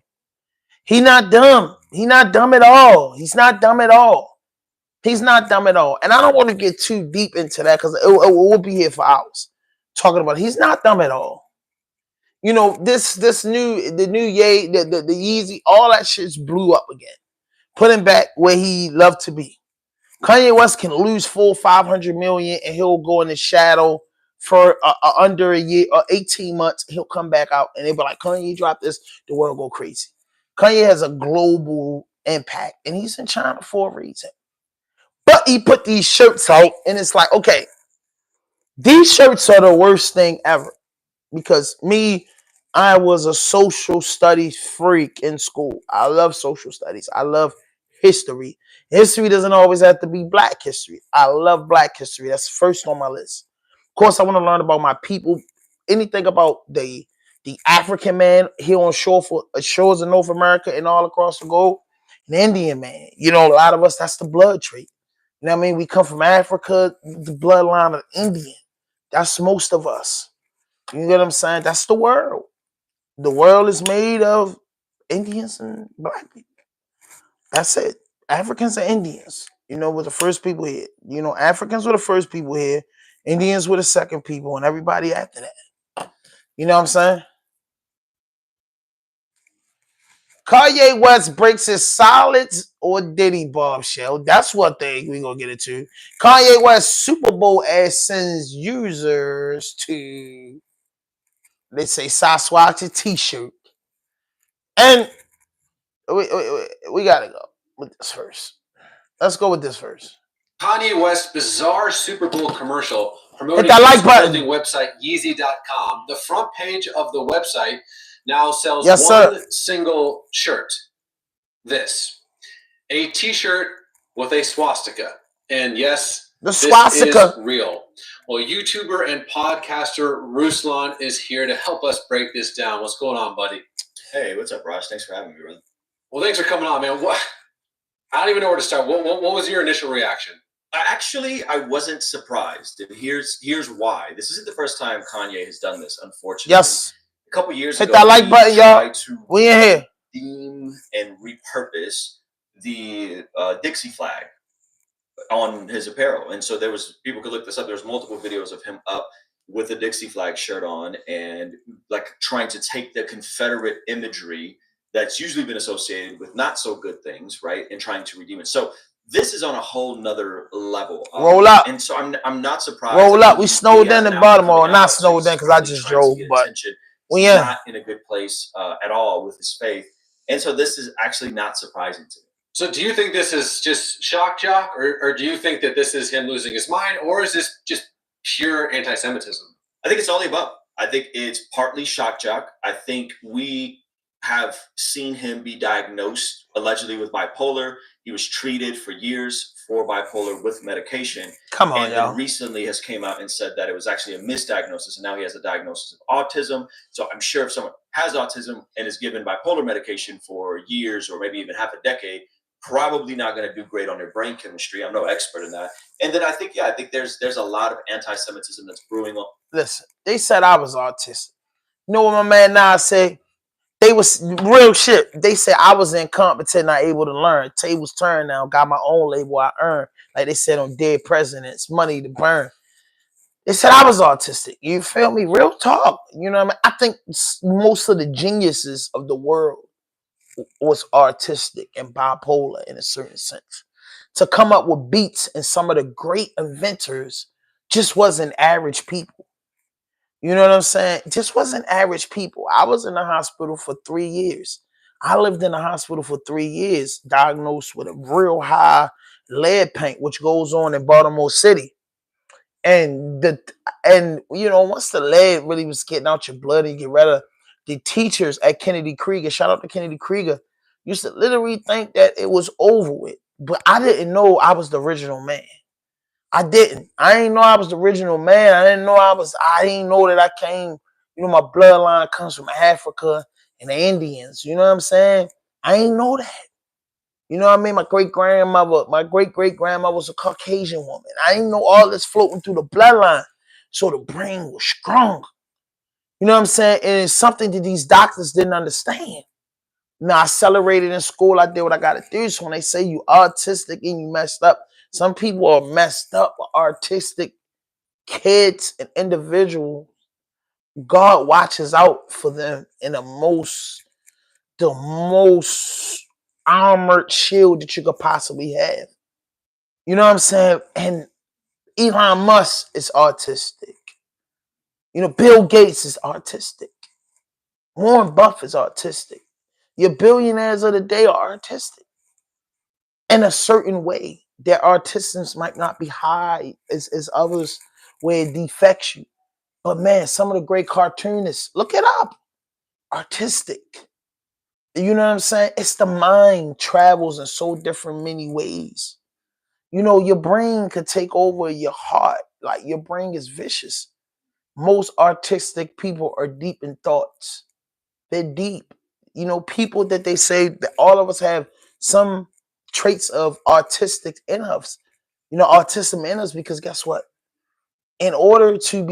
He not dumb. He not dumb at all. He's not dumb at all. He's not dumb at all. And I don't want to get too deep into that because we'll be here for hours talking about it. He's not dumb at all. You know, the new Ye, the Yeezy, all that shit's blew up again. Put him back where he loved to be. Kanye West can lose full 500 million and he'll go in the shadow for under a year or 18 months. He'll come back out and they'll be like, Kanye, drop this, the world go crazy. Kanye has a global impact and he's in China for a reason. But he put these shirts out and it's like, okay, these shirts are the worst thing ever. Because I was a social studies freak in school. I love social studies. I love history. History doesn't always have to be black history. I love black history. That's first on my list. Of course, I want to learn about my people. Anything about the African man here on shores of North America and all across the globe. An Indian man. You know, a lot of us, that's the blood trait. You know what I mean? We come from Africa, the bloodline of Indian. That's most of us. You know what I'm saying? That's the world. The world is made of Indians and black people. That's it. Africans and Indians, you know, were the first people here. You know, Africans were the first people here. Indians were the second people, and everybody after that. You know what I'm saying? Kanye West breaks his solids or Diddy bombshell. That's what we're going to get into. Kanye West Super Bowl ad sends users to, they say, Sasquatch t-shirt. And we got to go with this first. Let's go with this first. Kanye West's bizarre Super Bowl commercial promoting hit that like his button. clothing website Yeezy.com. The front page of the website now sells single shirt. This, a t-shirt with a swastika. And yes, the swastika is real. Well, YouTuber and podcaster Ruslan is here to help us break this down. What's going on, buddy? Hey, what's up, Ross? Thanks for having me, brother. Well, thanks for coming on, man. I don't even know where to start. What was your initial reaction? Actually, I wasn't surprised. And here's why. This isn't the first time Kanye has done this, unfortunately. Yes. A couple years hit ago, that like button, y'all. We in here. Theme and repurpose the Dixie flag on his apparel. And so people could look this up. There's multiple videos of him up with a Dixie flag shirt on and like trying to take the Confederate imagery that's usually been associated with not so good things, right? And trying to redeem it. So this is on a whole nother level. Roll up. And so I'm not surprised. Roll up. We snowed in Baltimore. Not snowed in because I just drove, but we not in a good place at all with his faith. And so this is actually not surprising to me. So do you think this is just shock jock, or do you think that this is him losing his mind, or is this just pure anti-Semitism? I think it's all the above. I think it's partly shock jock. I think we have seen him be diagnosed allegedly with bipolar. He was treated for years for bipolar with medication. Come on, and then recently has came out and said that it was actually a misdiagnosis, and now he has a diagnosis of autism. So I'm sure if someone has autism and is given bipolar medication for years or maybe even half a decade, probably not going to do great on their brain chemistry. I'm no expert in that. And then I think there's a lot of anti-Semitism that's brewing up. Listen, they said I was autistic. You know what my man Nas said? They was real shit. They said I was incompetent, not able to learn. Tables turned now. Got my own label I earned. Like they said on Dead Presidents, money to burn. They said I was autistic. You feel me? Real talk. You know what I mean? I think most of the geniuses of the world was artistic and bipolar in a certain sense. To come up with beats and some of the great inventors just wasn't average people. You know what I'm saying? Just wasn't average people. I was in the hospital for 3 years. I lived in the hospital for 3 years, diagnosed with a real high lead paint, which goes on in Baltimore City. And you know, once the lead really was getting out your blood and you get rid of the teachers at Kennedy Krieger, shout out to Kennedy Krieger, used to literally think that it was over with. But I didn't know I was the original man. I didn't. I didn't know I was the original man. I didn't know that I came, my bloodline comes from Africa and the Indians. You know what I'm saying? I didn't know that. You know what I mean? My great great grandmother was a Caucasian woman. I didn't know all this floating through the bloodline. So the brain was strong. You know what I'm saying? And it's something that these doctors didn't understand. Now, I celebrated in school. I did what I got to do. So when they say you autistic and you messed up, some people are messed up with artistic kids and individuals. God watches out for them in the most armored shield that you could possibly have. You know what I'm saying? And Elon Musk is autistic. Bill Gates is autistic. Warren Buffett is autistic. Your billionaires of the day are artistic in a certain way. Their autism might not be high as others where it defects you. But man, some of the great cartoonists, look it up, artistic. You know what I'm saying? It's the mind travels in so different many ways. Your brain could take over your heart. Like your brain is vicious. Most artistic people are deep in thoughts. They're deep. People that they say that all of us have some traits of autistic in us. Autism in us, because guess what? In order to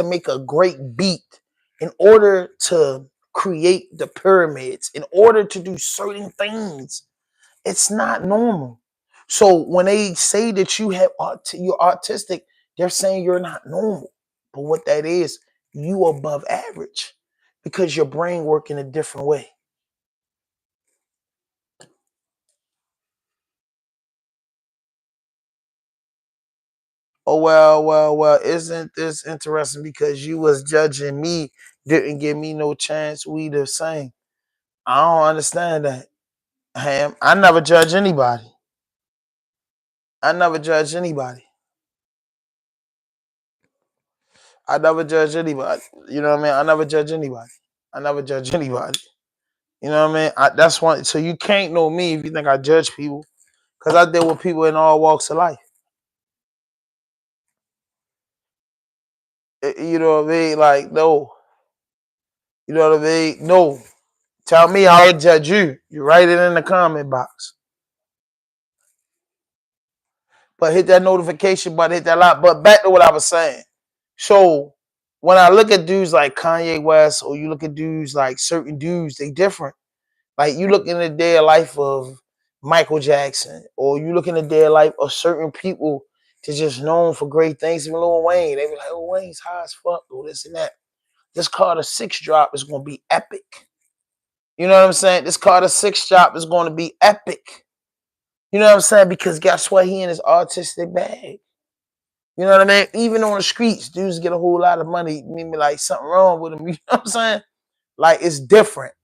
make a great beat, in order to create the pyramids, in order to do certain things, it's not normal. So when they say that you're autistic, they're saying you're not normal. But what that is, you above average because your brain works in a different way. Oh, well, isn't this interesting? Because you was judging me, didn't give me no chance. We the same. I don't understand that. Ham, I never judge anybody. I never judge anybody. I never judge anybody. You know what I mean? I never judge anybody. I never judge anybody. You know what I mean? That's one. So you can't know me if you think I judge people, because I deal with people in all walks of life. You know what I mean? Like, no. You know what I mean? No. Tell me how I judge you. You write it in the comment box. But hit that notification button, hit that like. But back to what I was saying. So when I look at dudes like Kanye West, or you look at dudes like certain dudes, they different. Like you look in the day life of Michael Jackson, or you look in the day life of certain people that's just known for great things. Even Lil Wayne, they be like, "Oh, Wayne's high as fuck," or this and that. This Carter 6 drop is gonna be epic. You know what I'm saying? This Carter 6 drop is gonna be epic. You know what I'm saying? Because guess what? He in his artistic bag. You know what I mean? Even on the streets, dudes get a whole lot of money. Maybe like something wrong with him. You know what I'm saying? Like it's different.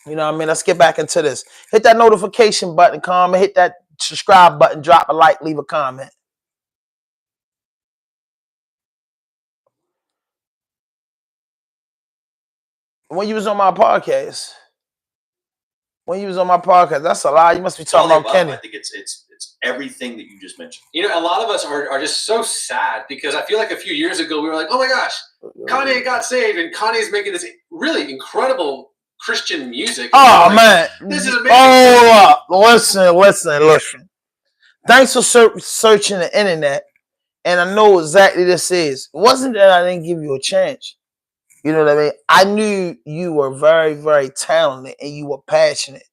You know what I mean? Let's get back into this. Hit that notification button, comment, hit that subscribe button, drop a like, leave a comment. When you was on my podcast, that's a lie. You must be talking about Kenny. I think it's everything that you just mentioned. A lot of us are just so sad because I feel like a few years ago we were like, oh my gosh, Kanye got saved and Kanye's making this really incredible Christian music. Oh man, this is amazing. Oh, listen. Thanks for searching the internet, and I know exactly this is. It wasn't that I didn't give you a chance. You know what I mean? I knew you were very, very talented and you were passionate.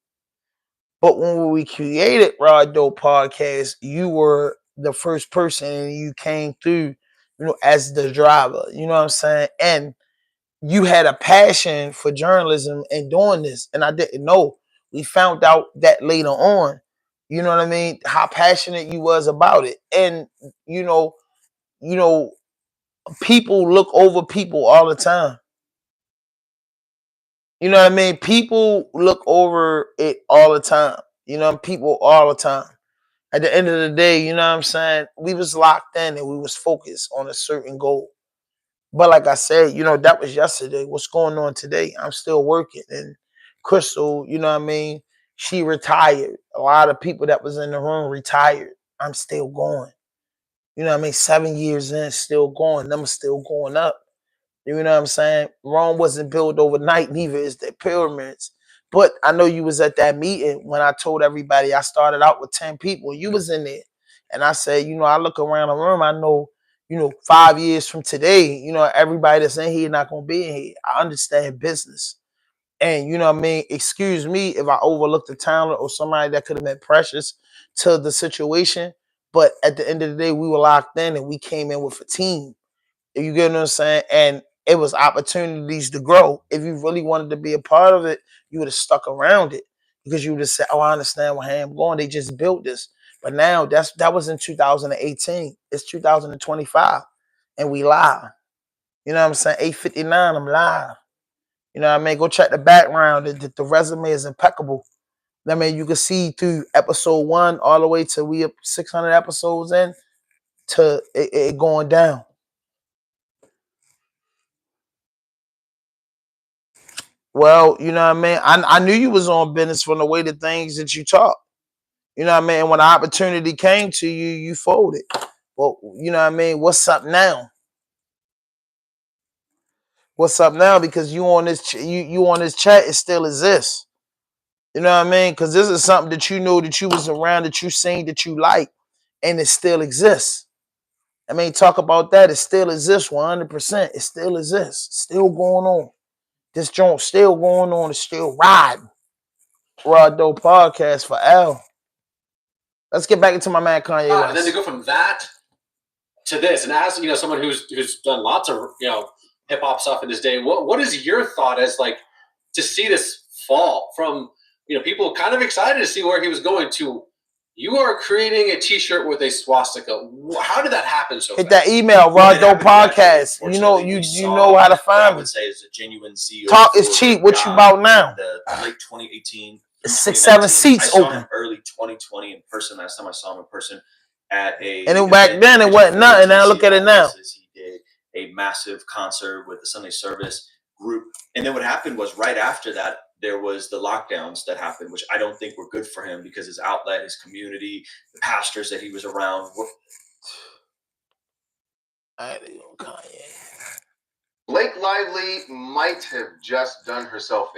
But when we created Raw Dope Podcast, you were the first person and you came through, as the driver. You know what I'm saying? And you had a passion for journalism and doing this. And I didn't know. We found out that later on. You know what I mean? How passionate you was about it. And, people look over people all the time. You know what I mean? People look over it all the time. People all the time. At the end of the day, you know what I'm saying? We was locked in and we was focused on a certain goal. But like I said, you know, that was yesterday. What's going on today? I'm still working. And Crystal, you know what I mean? She retired. A lot of people that was in the room retired. I'm still going. You know what I mean? 7 years in, still going. Numbers still going up. You know what I'm saying? Rome wasn't built overnight, neither is the pyramids. But I know you was at that meeting when I told everybody I started out with 10 people. You was in there. And I said, you know, I look around the room, I know, you know, 5 years from today, you know, everybody that's in here not going to be in here. I understand business. And, you know what I mean? Excuse me if I overlooked the talent or somebody that could have been precious to the situation. But at the end of the day, we were locked in and we came in with a team. You get what I'm saying? And it was opportunities to grow. If you really wanted to be a part of it, you would have stuck around it because you would have said, oh, I understand where I'm going. They just built this. But now that was in 2018. It's 2025 and we live. You know what I'm saying? 8:59, I'm live. You know what I mean? Go check the background. The resume is impeccable. I mean, you can see through episode 1 all the way to we up 600 episodes in to it going down. Well, you know what I mean? I knew you was on business from the way the things that you talk. You know what I mean? And when the opportunity came to you, you folded. Well, you know what I mean? What's up now? What's up now? Because you on this you on this chat, it still exists. You know what I mean? Because this is something that you know that you was around, that you seen, that you like, and it still exists. I mean, talk about that. It still exists 100%. It still exists. Still going on. This joint still going on. It's still riding. Raw Dope Podcast for L. Let's get back into my man Kanye West. And then to go from that to this, and as you know, someone who's done lots of hip hop stuff in his day, what is your thought as like to see this fall from people kind of excited to see where he was going to? You are creating a T-shirt with a swastika. How did that happen so Hit fast? that email, Raw Dope Podcast. You know how to find I me. would say is a genuine zeal. Talk is cheap. What you about now? The late 2018. 6-7 seats I saw open. him early 2020 in person. Last time I saw him in person at a and then back then it wasn't nothing. Now look at it now. He did a massive concert with the Sunday service group, and then what happened was right after that there was the lockdowns that happened, which I don't think were good for him because his outlet, his community, the pastors that he was around were. Blake Lively might have just done herself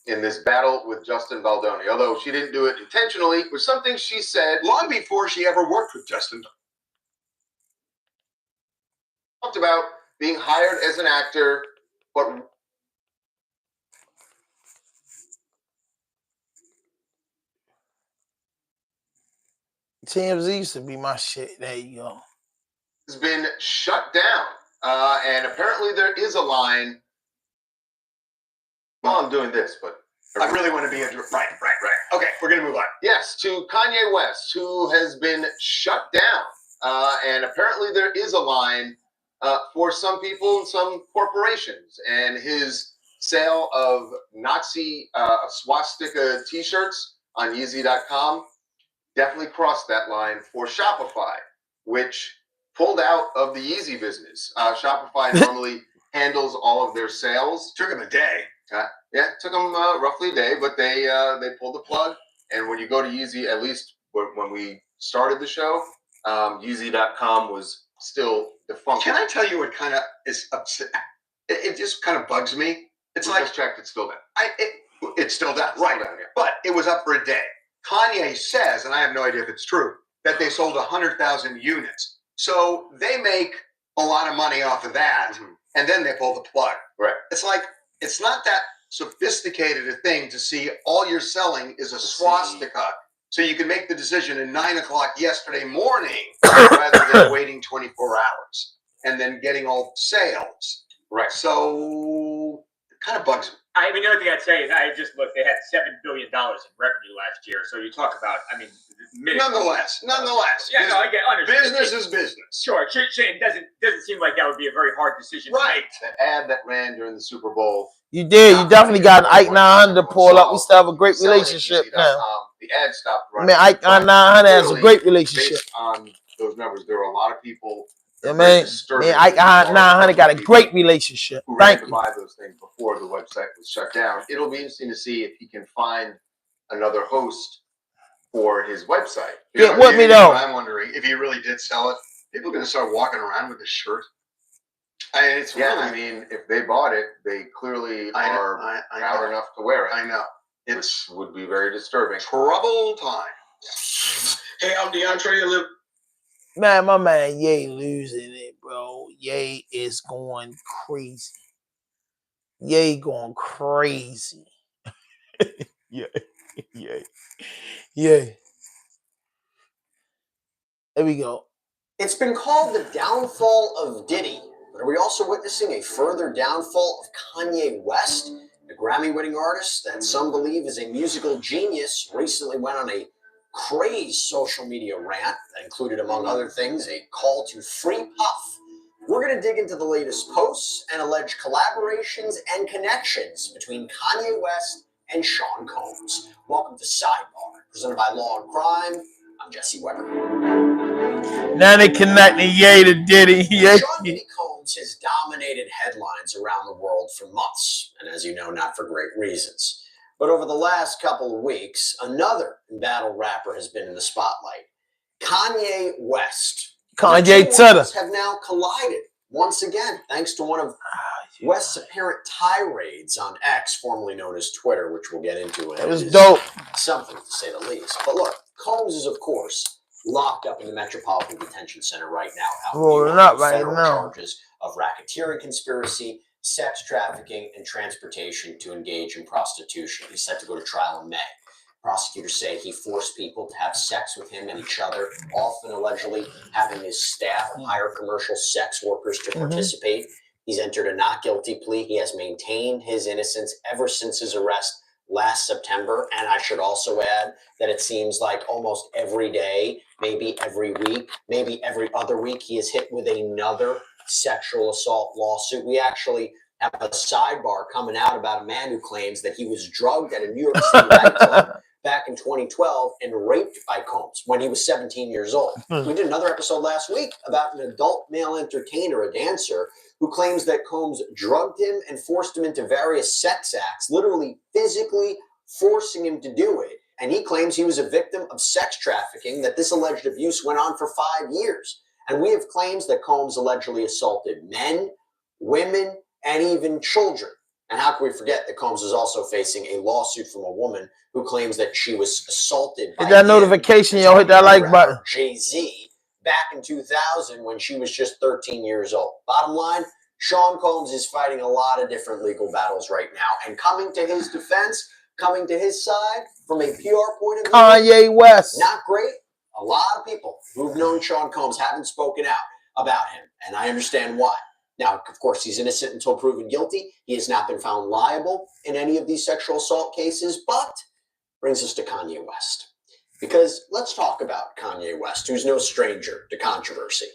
in this battle with Justin Baldoni, although she didn't do it intentionally. It was something she said long before she ever worked with Justin. Talked about being hired as an actor, but TMZ used to be my shit. There you go. Has been shut down, and apparently there is a line. Well, I'm doing this, but I really want to be right. Okay, we're gonna move on. Yes, to Kanye West, who has been shut down, and apparently there is a line for some people and some corporations, and his sale of Nazi swastika T-shirts on Yeezy.com definitely crossed that line for Shopify, which pulled out of the Yeezy business. Shopify normally handles all of their sales. Took him a day. Yeah, it took them roughly a day, but they pulled the plug. And when you go to Yeezy, at least when we started the show, Yeezy.com was still defunct. Can I tell you what kind of is upset? It just kind of bugs me. It's We like just checked, it's still down. it's still down, Still right? down, yeah. But it was up for a day. Kanye says, and I have no idea if it's true, that they sold 100,000 units. So they make a lot of money off of that, and then they pull the plug. Right. It's like, it's not that sophisticated a thing to see all you're selling is a swastika. So you can make the decision at 9 o'clock yesterday morning rather than waiting 24 hours and then getting all sales. Right. So it kind of bugs me. I mean, the only thing I'd say is I just looked. They had $7 billion in revenue last year. So you talk about, I mean, Nonetheless. Yeah, no, I get understood. Business is business. Sure, it doesn't seem like that would be a very hard decision to make. The ad that ran during the Super Bowl. You did. You definitely got Ike 900 to pull up. We still have a great relationship now. The ad stopped I running. mean, Ike 900 has a great relationship. Based on those numbers, there were a lot of people Yeah, man. Man, I 900 got a great relationship. Who ran Thank to you. buy those things before the website was shut down. It'll be interesting to see if he can find another host for his website. Get with me What though. I'm wondering, if he really did sell it, people are going to start walking around with a shirt. It's really, I mean, if they bought it, they clearly are proud enough to wear it. I know. It would be very disturbing. Trouble time. Hey, I'm DeAndre. Man, my man Ye losing it, bro. Ye is going crazy. Ye going crazy. Yeah. Yeah. There we go. It's been called the downfall of Diddy, but are we also witnessing a further downfall of Kanye West? The Grammy-winning artist that some believe is a musical genius recently went on a crazed social media rant that included, among other things, a call to free Puff. We're going to dig into the latest posts and alleged collaborations and connections between Kanye West and Sean Combs. Welcome to Sidebar, presented by Law and Crime. I'm Jesse Weber. Now they connecting Ye to Diddy. Yeah. Sean Diddy Combs has dominated headlines around the world for months, and as you know, not for great reasons. But over the last couple of weeks, another embattled rapper has been in the spotlight. Kanye West. Kanye The two worlds have now collided once again, thanks to one of West's apparent tirades on X, formerly known as Twitter, which we'll get into. It was dope. Something, to say the least. But look, Combs is, of course, locked up in the Metropolitan Detention Center right now. Rolling up right federal now. Charges of racketeering conspiracy, sex trafficking, and transportation to engage in prostitution. He's set to go to trial in May. Prosecutors say he forced people to have sex with him and each other, often allegedly having his staff hire commercial sex workers to participate. He's entered a not guilty plea. He has maintained his innocence ever since his arrest last September. And I should also add that it seems like almost every day, maybe every week, maybe every other week, he is hit with another sexual assault lawsuit. We actually have a sidebar coming out about a man who claims that he was drugged at a New York City nightclub back in 2012 and raped by Combs when he was 17 years old. We did another episode last week about an adult male entertainer, a dancer, who claims that Combs drugged him and forced him into various sex acts, literally physically forcing him to do it. And he claims he was a victim of sex trafficking, that this alleged abuse went on for 5 years. And we have claims that Combs allegedly assaulted men, women, and even children. And how can we forget that Combs is also facing a lawsuit from a woman who claims that she was assaulted by hit that notification, yo. Hit that like button. Jay-Z back in 2000 when she was just 13 years old. Bottom line, Sean Combs is fighting a lot of different legal battles right now. And coming to his defense, coming to his side from a PR point of view, Kanye West. not great. A lot of people who've known Sean Combs haven't spoken out about him. And I understand why. Now, of course, he's innocent until proven guilty. He has not been found liable in any of these sexual assault cases, but brings us to Kanye West. Because let's talk about Kanye West, who's no stranger to controversy.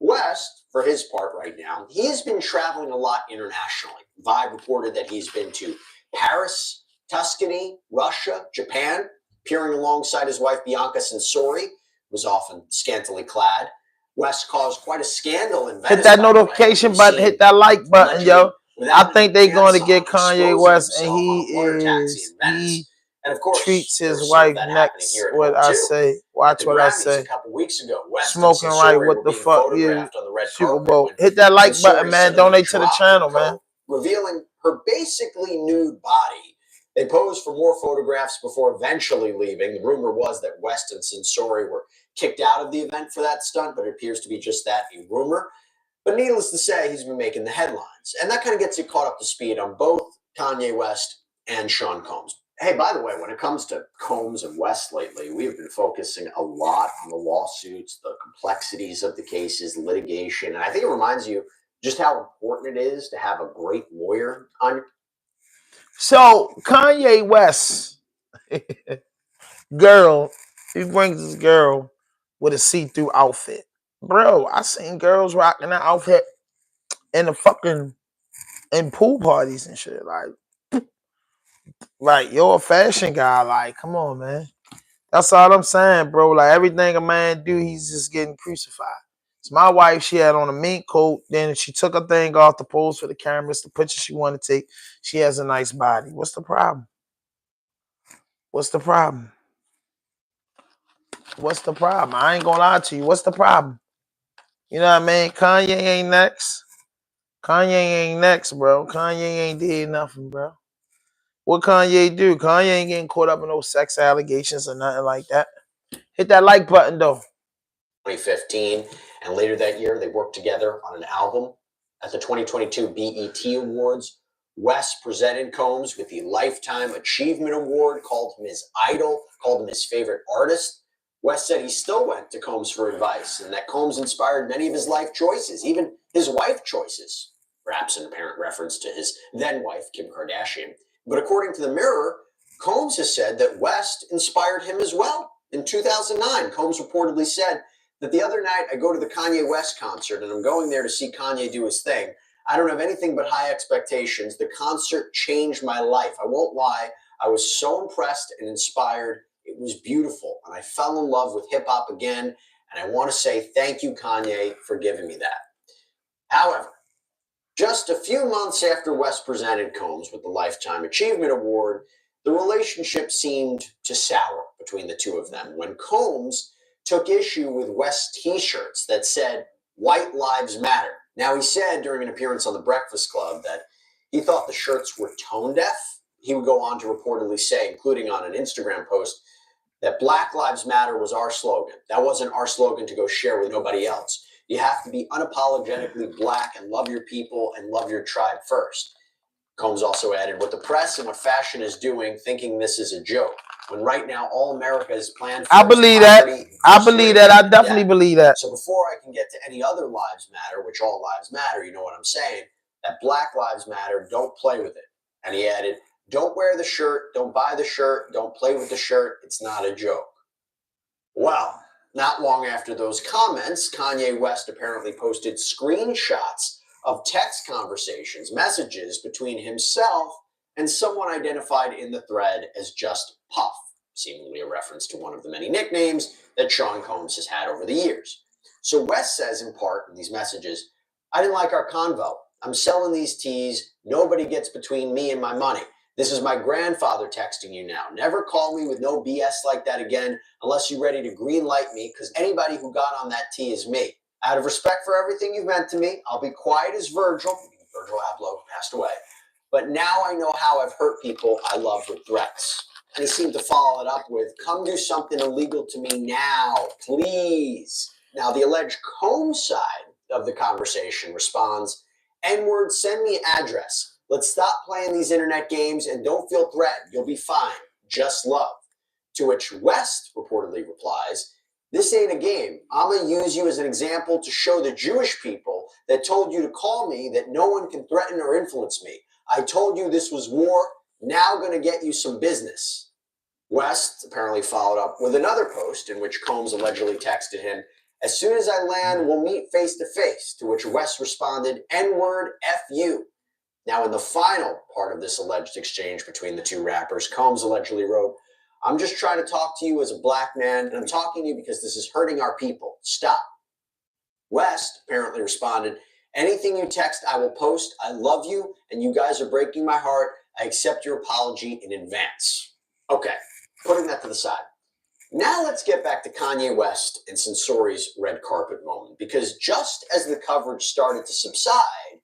West, for his part right now, he has been traveling a lot internationally. Vibe reported that he's been to Paris, Tuscany, Russia, Japan, appearing alongside his wife Bianca Censori, who was often scantily clad. West caused quite a scandal in Venice. Hit that notification button, hit that like button, yo. I think they're going to get Kanye West, and he treats his wife next. What I say, watch what I say. A couple weeks ago, West Smoking right, what the fuck you? Super Bowl. Hit that like button, man. Donate to the channel, man. Revealing her basically nude body. They posed for more photographs before eventually leaving. The rumor was that West and Censori were kicked out of the event for that stunt, but it appears to be just that, a rumor. But needless to say, he's been making the headlines. And that kind of gets you caught up to speed on both Kanye West and Sean Combs. Hey, by the way, when it comes to Combs and West lately, we've been focusing a lot on the lawsuits, the complexities of the cases, litigation. And I think it reminds you just how important it is to have a great lawyer on your. So Kanye West, girl, he brings this girl with a see-through outfit. Bro, I seen girls rocking that outfit in in pool parties and shit. Like you're a fashion guy. Like, come on, man. That's all I'm saying, bro. Like everything a man do, he's just getting crucified. It's my wife. She had on a mink coat. Then she took her thing off to pose for the cameras, the picture she wanted to take. She has a nice body. What's the problem? What's the problem? What's the problem? I ain't gonna lie to you. What's the problem? You know what I mean? Kanye ain't next. Kanye ain't next, bro. Kanye ain't did nothing, bro. What Kanye do? Kanye ain't getting caught up in no sex allegations or nothing like that. Hit that like button, though. 2015, and later that year, they worked together on an album. At the 2022 BET Awards, West presented Combs with the Lifetime Achievement Award, called him his idol, called him his favorite artist. West said he still went to Combs for advice, and that Combs inspired many of his life choices, even his wife choices, perhaps in apparent reference to his then-wife, Kim Kardashian. But according to the Mirror, Combs has said that West inspired him as well. In 2009, Combs reportedly said that the other night I go to the Kanye West concert and I'm going there to see Kanye do his thing. I don't have anything but high expectations. The concert changed my life. I won't lie. I was so impressed and inspired. It was beautiful. And I fell in love with hip hop again. And I want to say thank you, Kanye, for giving me that. However, just a few months after West presented Combs with the Lifetime Achievement Award, the relationship seemed to sour between the two of them when Combs took issue with West's t-shirts that said, "White Lives Matter." Now, he said during an appearance on The Breakfast Club that he thought the shirts were tone deaf. He would go on to reportedly say, including on an Instagram post, that Black Lives Matter was our slogan. That wasn't our slogan to go share with nobody else. You have to be unapologetically black and love your people and love your tribe first. Combs also added, what the press and what fashion is doing, thinking this is a joke, when right now all America is planned for. I believe that. I believe that. I definitely believe that. So before I can get to any other lives matter, which all lives matter, you know what I'm saying, that Black Lives Matter, don't play with it. And he added, don't wear the shirt, don't buy the shirt, don't play with the shirt, it's not a joke. Well, not long after those comments, Kanye West apparently posted screenshots of text conversations, messages between himself and someone identified in the thread as just Puff, seemingly a reference to one of the many nicknames that Sean Combs has had over the years. So West says in part in these messages, I didn't like our convo. I'm selling these teas. Nobody gets between me and my money. This is my grandfather texting you now. Never call me with no BS like that again unless you're ready to green light me, because anybody who got on that tee is me. Out of respect for everything you've meant to me, I'll be quiet as Virgil. Virgil Abloh passed away. But now I know how I've hurt people I love with threats. And he seemed to follow it up with, come do something illegal to me now, please. Now, the alleged Combs side of the conversation responds, N-word, send me address. Let's stop playing these internet games and don't feel threatened. You'll be fine. Just love. To which West reportedly replies, this ain't a game. I'm going to use you as an example to show the Jewish people that told you to call me that no one can threaten or influence me. I told you this was war. Now going to get you some business. West apparently followed up with another post in which Combs allegedly texted him, as soon as I land, we'll meet face to face, to which West responded, N-word, F you. Now, in the final part of this alleged exchange between the two rappers, Combs allegedly wrote, I'm just trying to talk to you as a black man, and I'm talking to you because this is hurting our people. Stop. West apparently responded, anything you text, I will post. I love you, and you guys are breaking my heart. I accept your apology in advance. Okay, putting that to the side. Now let's get back to Kanye West and Sensori's red carpet moment, because just as the coverage started to subside,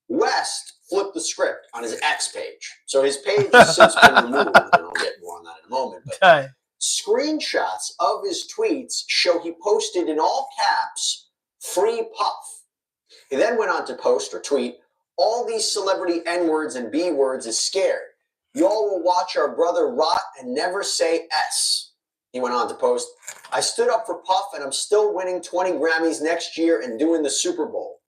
West flipped the script on his X page. So his page has since been removed, and I'll get more on that in a moment. But screenshots of his tweets show he posted in all caps, free Puff. He then went on to post or tweet, all these celebrity N-words and B-words is scared. Y'all will watch our brother rot and never say S. He went on to post, I stood up for Puff and I'm still winning 20 Grammys next year and doing the Super Bowl.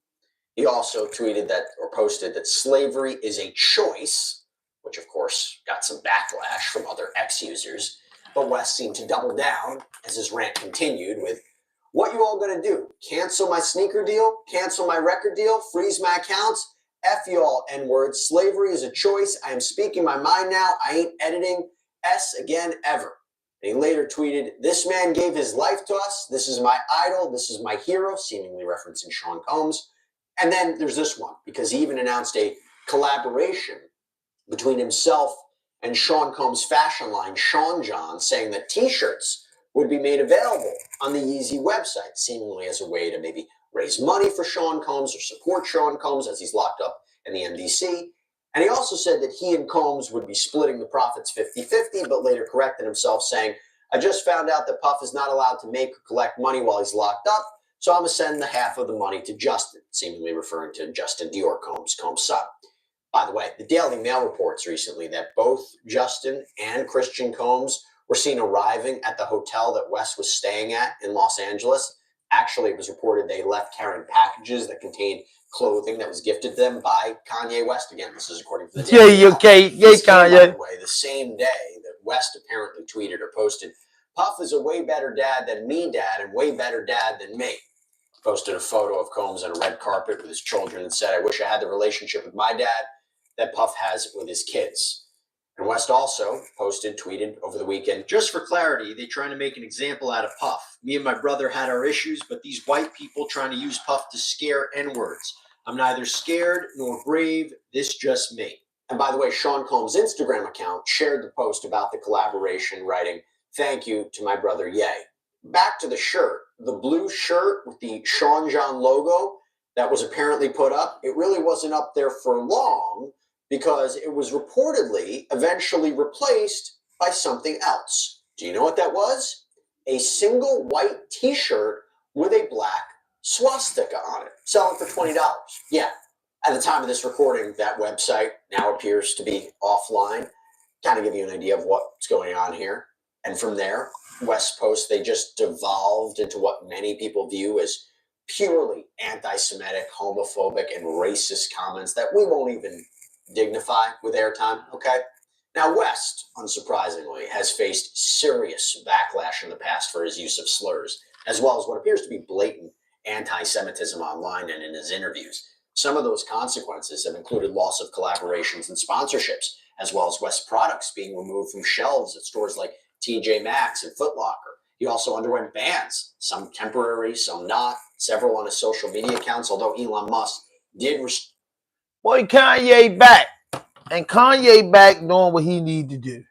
He also tweeted that, or posted that slavery is a choice, which of course got some backlash from other X-users. But West seemed to double down as his rant continued with, what you all gonna do? Cancel my sneaker deal? Cancel my record deal? Freeze my accounts? F y'all, N-word. Slavery is a choice. I am speaking my mind now. I ain't editing. S again ever. And he later tweeted, "This man gave his life to us. This is my idol. This is my hero," seemingly referencing Sean Combs. And then there's this one, because he even announced a collaboration between himself and Sean Combs' fashion line, Sean John, saying that t-shirts would be made available on the Yeezy website, seemingly as a way to maybe raise money for Sean Combs or support Sean Combs as he's locked up in the MDC. And he also said that he and Combs would be splitting the profits 50-50, but later corrected himself, saying, "I just found out that Puff is not allowed to make or collect money while he's locked up, so I'm going to send the half of the money to Justin," seemingly referring to Justin Dior Combs, Combs' son. By the way, the Daily Mail reports recently that both Justin and Christian Combs were seen arriving at the hotel that West was staying at in Los Angeles. Actually, it was reported they left carrying packages that contained clothing that was gifted to them by Kanye West. Again, this is according to the Daily Mail. This came, by the way, the same day that West apparently tweeted or posted, "Puff is a way better dad than me, dad, and way better dad than me." Posted a photo of Combs on a red carpet with his children and said, "I wish I had the relationship with my dad that Puff has with his kids." And West also tweeted over the weekend, "Just for clarity, they're trying to make an example out of Puff. Me and my brother had our issues, but these white people trying to use Puff to scare N-words. I'm neither scared nor brave. This just me." And by the way, Sean Combs' Instagram account shared the post about the collaboration, writing, "Thank you to my brother Ye." Back to the shirt. The blue shirt with the Sean John logo that was apparently put up, it really wasn't up there for long, because it was reportedly eventually replaced by something else. Do you know what that was? A single white t-shirt with a black swastika on it, selling for $20. Yeah, at the time of this recording, that website now appears to be offline. Kind of give you an idea of what's going on here. And from there, West Post, they just devolved into what many people view as purely anti-Semitic, homophobic, and racist comments that we won't even dignify with airtime, okay? Now, West, unsurprisingly, has faced serious backlash in the past for his use of slurs, as well as what appears to be blatant anti-Semitism online and in his interviews. Some of those consequences have included loss of collaborations and sponsorships, as well as West products being removed from shelves at stores like TJ Maxx and Foot Locker. He also underwent bans, some temporary, some not, several on his social media accounts, although Elon Musk did Boy, Kanye back. And Kanye back doing what he need to do.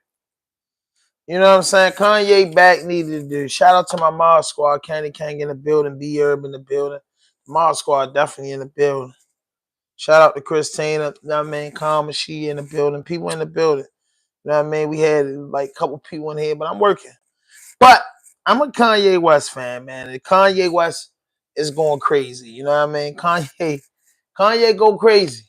You know what I'm saying? Kanye back needed to do. Shout out to my Mod Squad. Candy Kang in the building. B-Herb in the building. Mod Squad definitely in the building. Shout out to Christina. You know what I mean? Calm and she in the building. People in the building. You know what I mean? We had like a couple people in here, but I'm working. But I'm a Kanye West fan, man. And Kanye West is going crazy. You know what I mean? Kanye go crazy.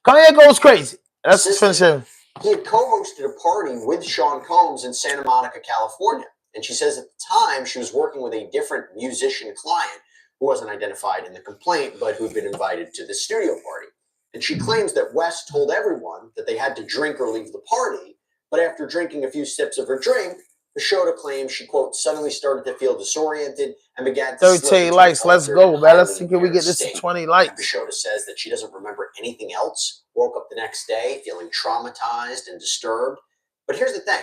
Kanye goes crazy. That's the finish him. He had co-hosted a party with Sean Combs in Santa Monica, California. And she says at the time she was working with a different musician client who wasn't identified in the complaint, but who'd been invited to the studio party. And she claims that West told everyone that they had to drink or leave the party, but after drinking a few sips of her drink, Pashota claims she, quote, suddenly started to feel disoriented and began to 13 likes. Let's go, man. Let's see, can we get this to 20 likes? Pashota says that she doesn't remember anything else, woke up the next day feeling traumatized and disturbed. But here's the thing.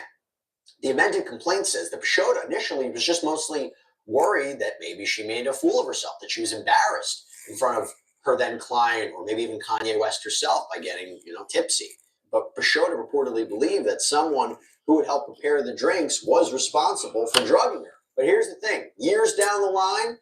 The amended complaint says that Pashota initially was just mostly worried that maybe she made a fool of herself, that she was embarrassed in front of her then client or maybe even Kanye West herself by getting, tipsy. But Pashota reportedly believed that someone who would help prepare the drinks was responsible for drugging her. But here's the thing. Years down the line,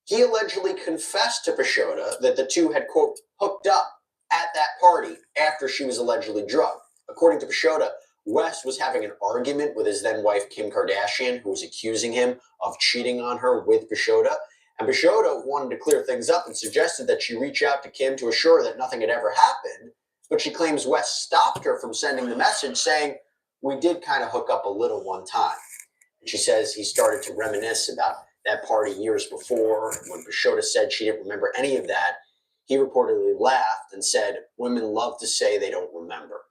he allegedly confessed to Pashota that the two had, quote, hooked up at that party after she was allegedly drugged. According to Pashota, West was having an argument with his then wife, Kim Kardashian, who was accusing him of cheating on her with Pashota. And Pashota wanted to clear things up and suggested that she reach out to Kim to assure that nothing had ever happened. But she claims West stopped her from sending the message saying, "We did kind of hook up a little one time." And she says he started to reminisce about that party years before. When Pashota said she didn't remember any of that, he reportedly laughed and said, "Women love to say they don't remember."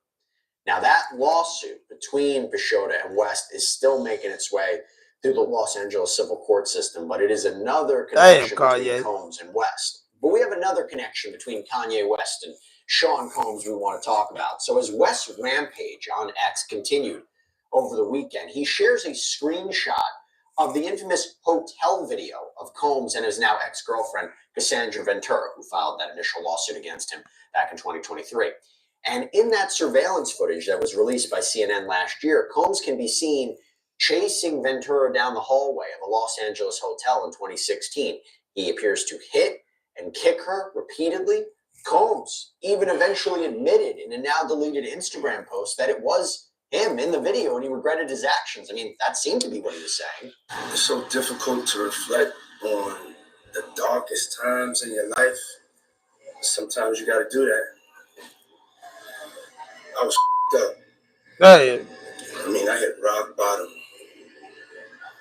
Now, that lawsuit between Pashota and West is still making its way through the Los Angeles civil court system, but it is another connection between Combs and West. But we have another connection between Kanye West and Sean Combs we want to talk about. So as West's rampage on X continued, over the weekend. He shares a screenshot of the infamous hotel video of Combs and his now ex-girlfriend, Cassandra Ventura, who filed that initial lawsuit against him back in 2023. And in that surveillance footage that was released by CNN last year, Combs can be seen chasing Ventura down the hallway of a Los Angeles hotel in 2016. He appears to hit and kick her repeatedly. Combs even eventually admitted in a now deleted Instagram post that it was him in the video and he regretted his actions. I mean, that seemed to be what he was saying. It's so difficult to reflect on the darkest times in your life. Sometimes you got to do that. I was up. Hey. I mean, I hit rock bottom.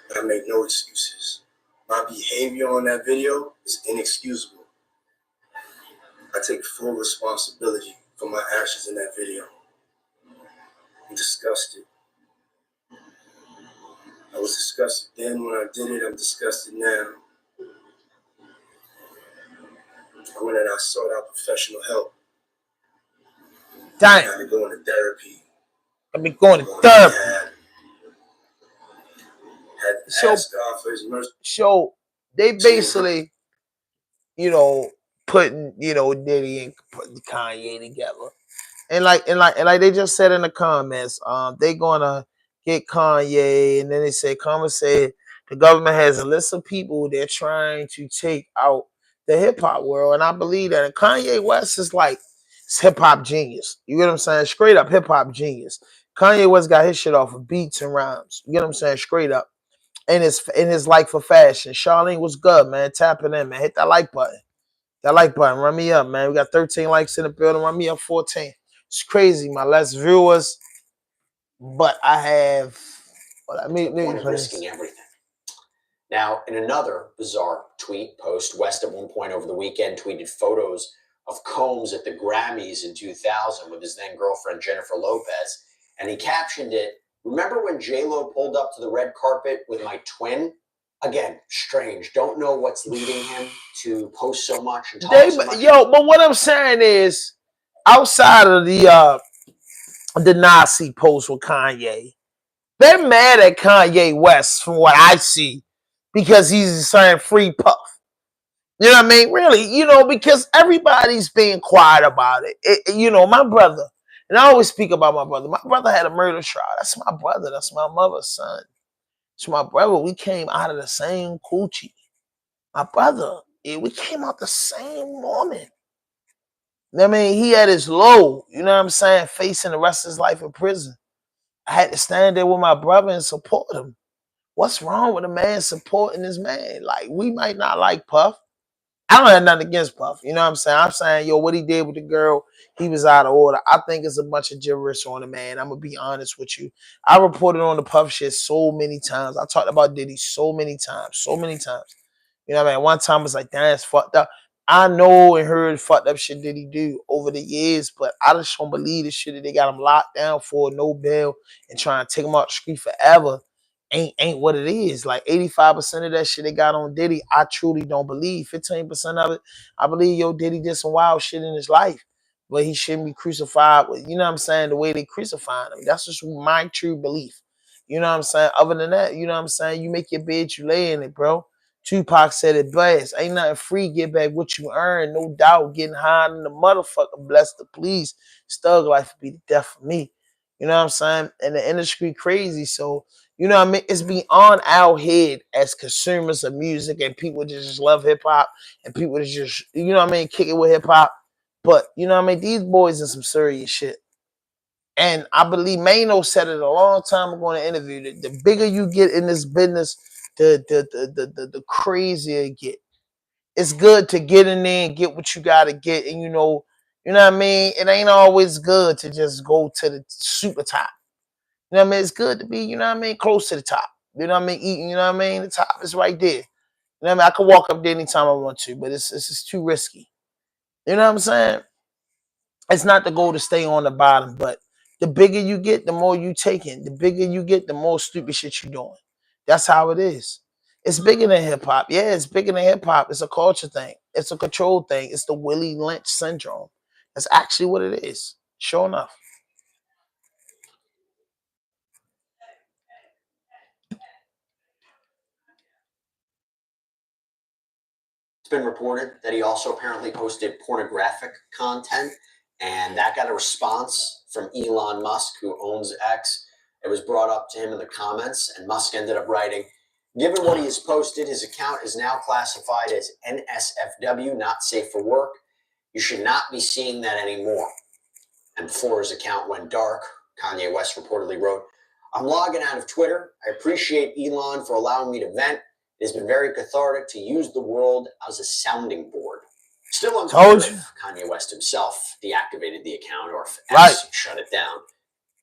But I make no excuses. My behavior on that video is inexcusable. I take full responsibility for my actions in that video. I'm disgusted. I was disgusted then when I did it. I'm disgusted now. I went and I sought out professional help. Damn. I had to go into therapy. I've been going to therapy. Had asked God for his mercy. So they basically, you know, putting, you know, Diddy and putting Kanye together. And like they just said in the comments, they gonna get Kanye, and then they say, Kanye said the government has a list of people they're trying to take out the hip hop world, and I believe that. And Kanye West is like hip hop genius. You get what I'm saying? Straight up hip hop genius. Kanye West got his shit off of beats and rhymes. You get what I'm saying? Straight up. And his like for fashion. Charlene was good, man. Tapping in, man. Hit that like button. That like button. Run me up, man. We got 13 likes in the building. Run me up 14. It's crazy, my less viewers. But I have risking everything. Now, in another bizarre tweet post, West at one point over the weekend tweeted photos of Combs at the Grammys in 2000 with his then girlfriend Jennifer Lopez, and he captioned it, "Remember when J-Lo pulled up to the red carpet with my twin?" Again, strange. Don't know what's leading him to post so much and talk so much. Yo, but what I'm saying is, outside of the Nazi post with Kanye, they're mad at Kanye West from what I see because he's saying free Puff. You know what I mean? Really, you know, because everybody's being quiet about it. You know, my brother, and I always speak about my brother. My brother had a murder trial. That's my brother. That's my mother's son. It's my brother. We came out of the same coochie. My brother, we came out the same woman. You know what I mean? He had his low, you know what I'm saying, facing the rest of his life in prison. I had to stand there with my brother and support him. What's wrong with a man supporting his man? Like, we might not like Puff. I don't have nothing against Puff. You know what I'm saying? I'm saying, yo, what he did with the girl, he was out of order. I think it's a bunch of gibberish on the man. I'm going to be honest with you. I reported on the Puff shit so many times. I talked about Diddy so many times. You know what I mean? One time it's like, damn, it's fucked up. I know and heard fucked up shit Diddy do over the years, but I just don't believe the shit that they got him locked down for, no bail, and trying to take him out the street forever. Ain't what it is. Like 85% of that shit they got on Diddy, I truly don't believe. 15% of it, I believe, yo, Diddy did some wild shit in his life, but he shouldn't be crucified with, you know what I'm saying, the way they crucifying him. That's just my true belief. You know what I'm saying? Other than that, you know what I'm saying? You make your bed, you lay in it, bro. Tupac said it best. Ain't nothing free. Get back what you earn. No doubt. Getting high in the motherfucker. Bless the please. Thug life would be the death for me. You know what I'm saying? And the industry crazy. So, you know what I mean? It's beyond our head as consumers of music and people that just love hip hop and people that just, you know what I mean, kick it with hip hop. But, you know what I mean? These boys in some serious shit. And I believe Mano said it a long time ago in an interview that the bigger you get in this business, the crazier it get. It's good to get in there and get what you gotta get. And you know what I mean? It ain't always good to just go to the super top. You know what I mean? It's good to be, you know what I mean, close to the top. You know what I mean? Eating, you know what I mean? The top is right there. You know what I mean? I can walk up there anytime I want to, but it's just too risky. You know what I'm saying? It's not the goal to stay on the bottom, but the bigger you get, the more you taking. The bigger you get, the more stupid shit you doing. That's how it is. It's bigger than hip hop. Yeah, it's bigger than hip hop. It's a culture thing. It's a control thing. It's the Willie Lynch syndrome. That's actually what it is. Sure enough. It's been reported that he also apparently posted pornographic content, and that got a response from Elon Musk, who owns X. It was brought up to him in the comments, and Musk ended up writing, "Given what he has posted, his account is now classified as NSFW, not safe for work. You should not be seeing that anymore." And before his account went dark, Kanye West reportedly wrote, "I'm logging out of Twitter. I appreciate Elon for allowing me to vent. It has been very cathartic to use the world as a sounding board." Still unclear if Kanye West himself deactivated the account or if X shut it down.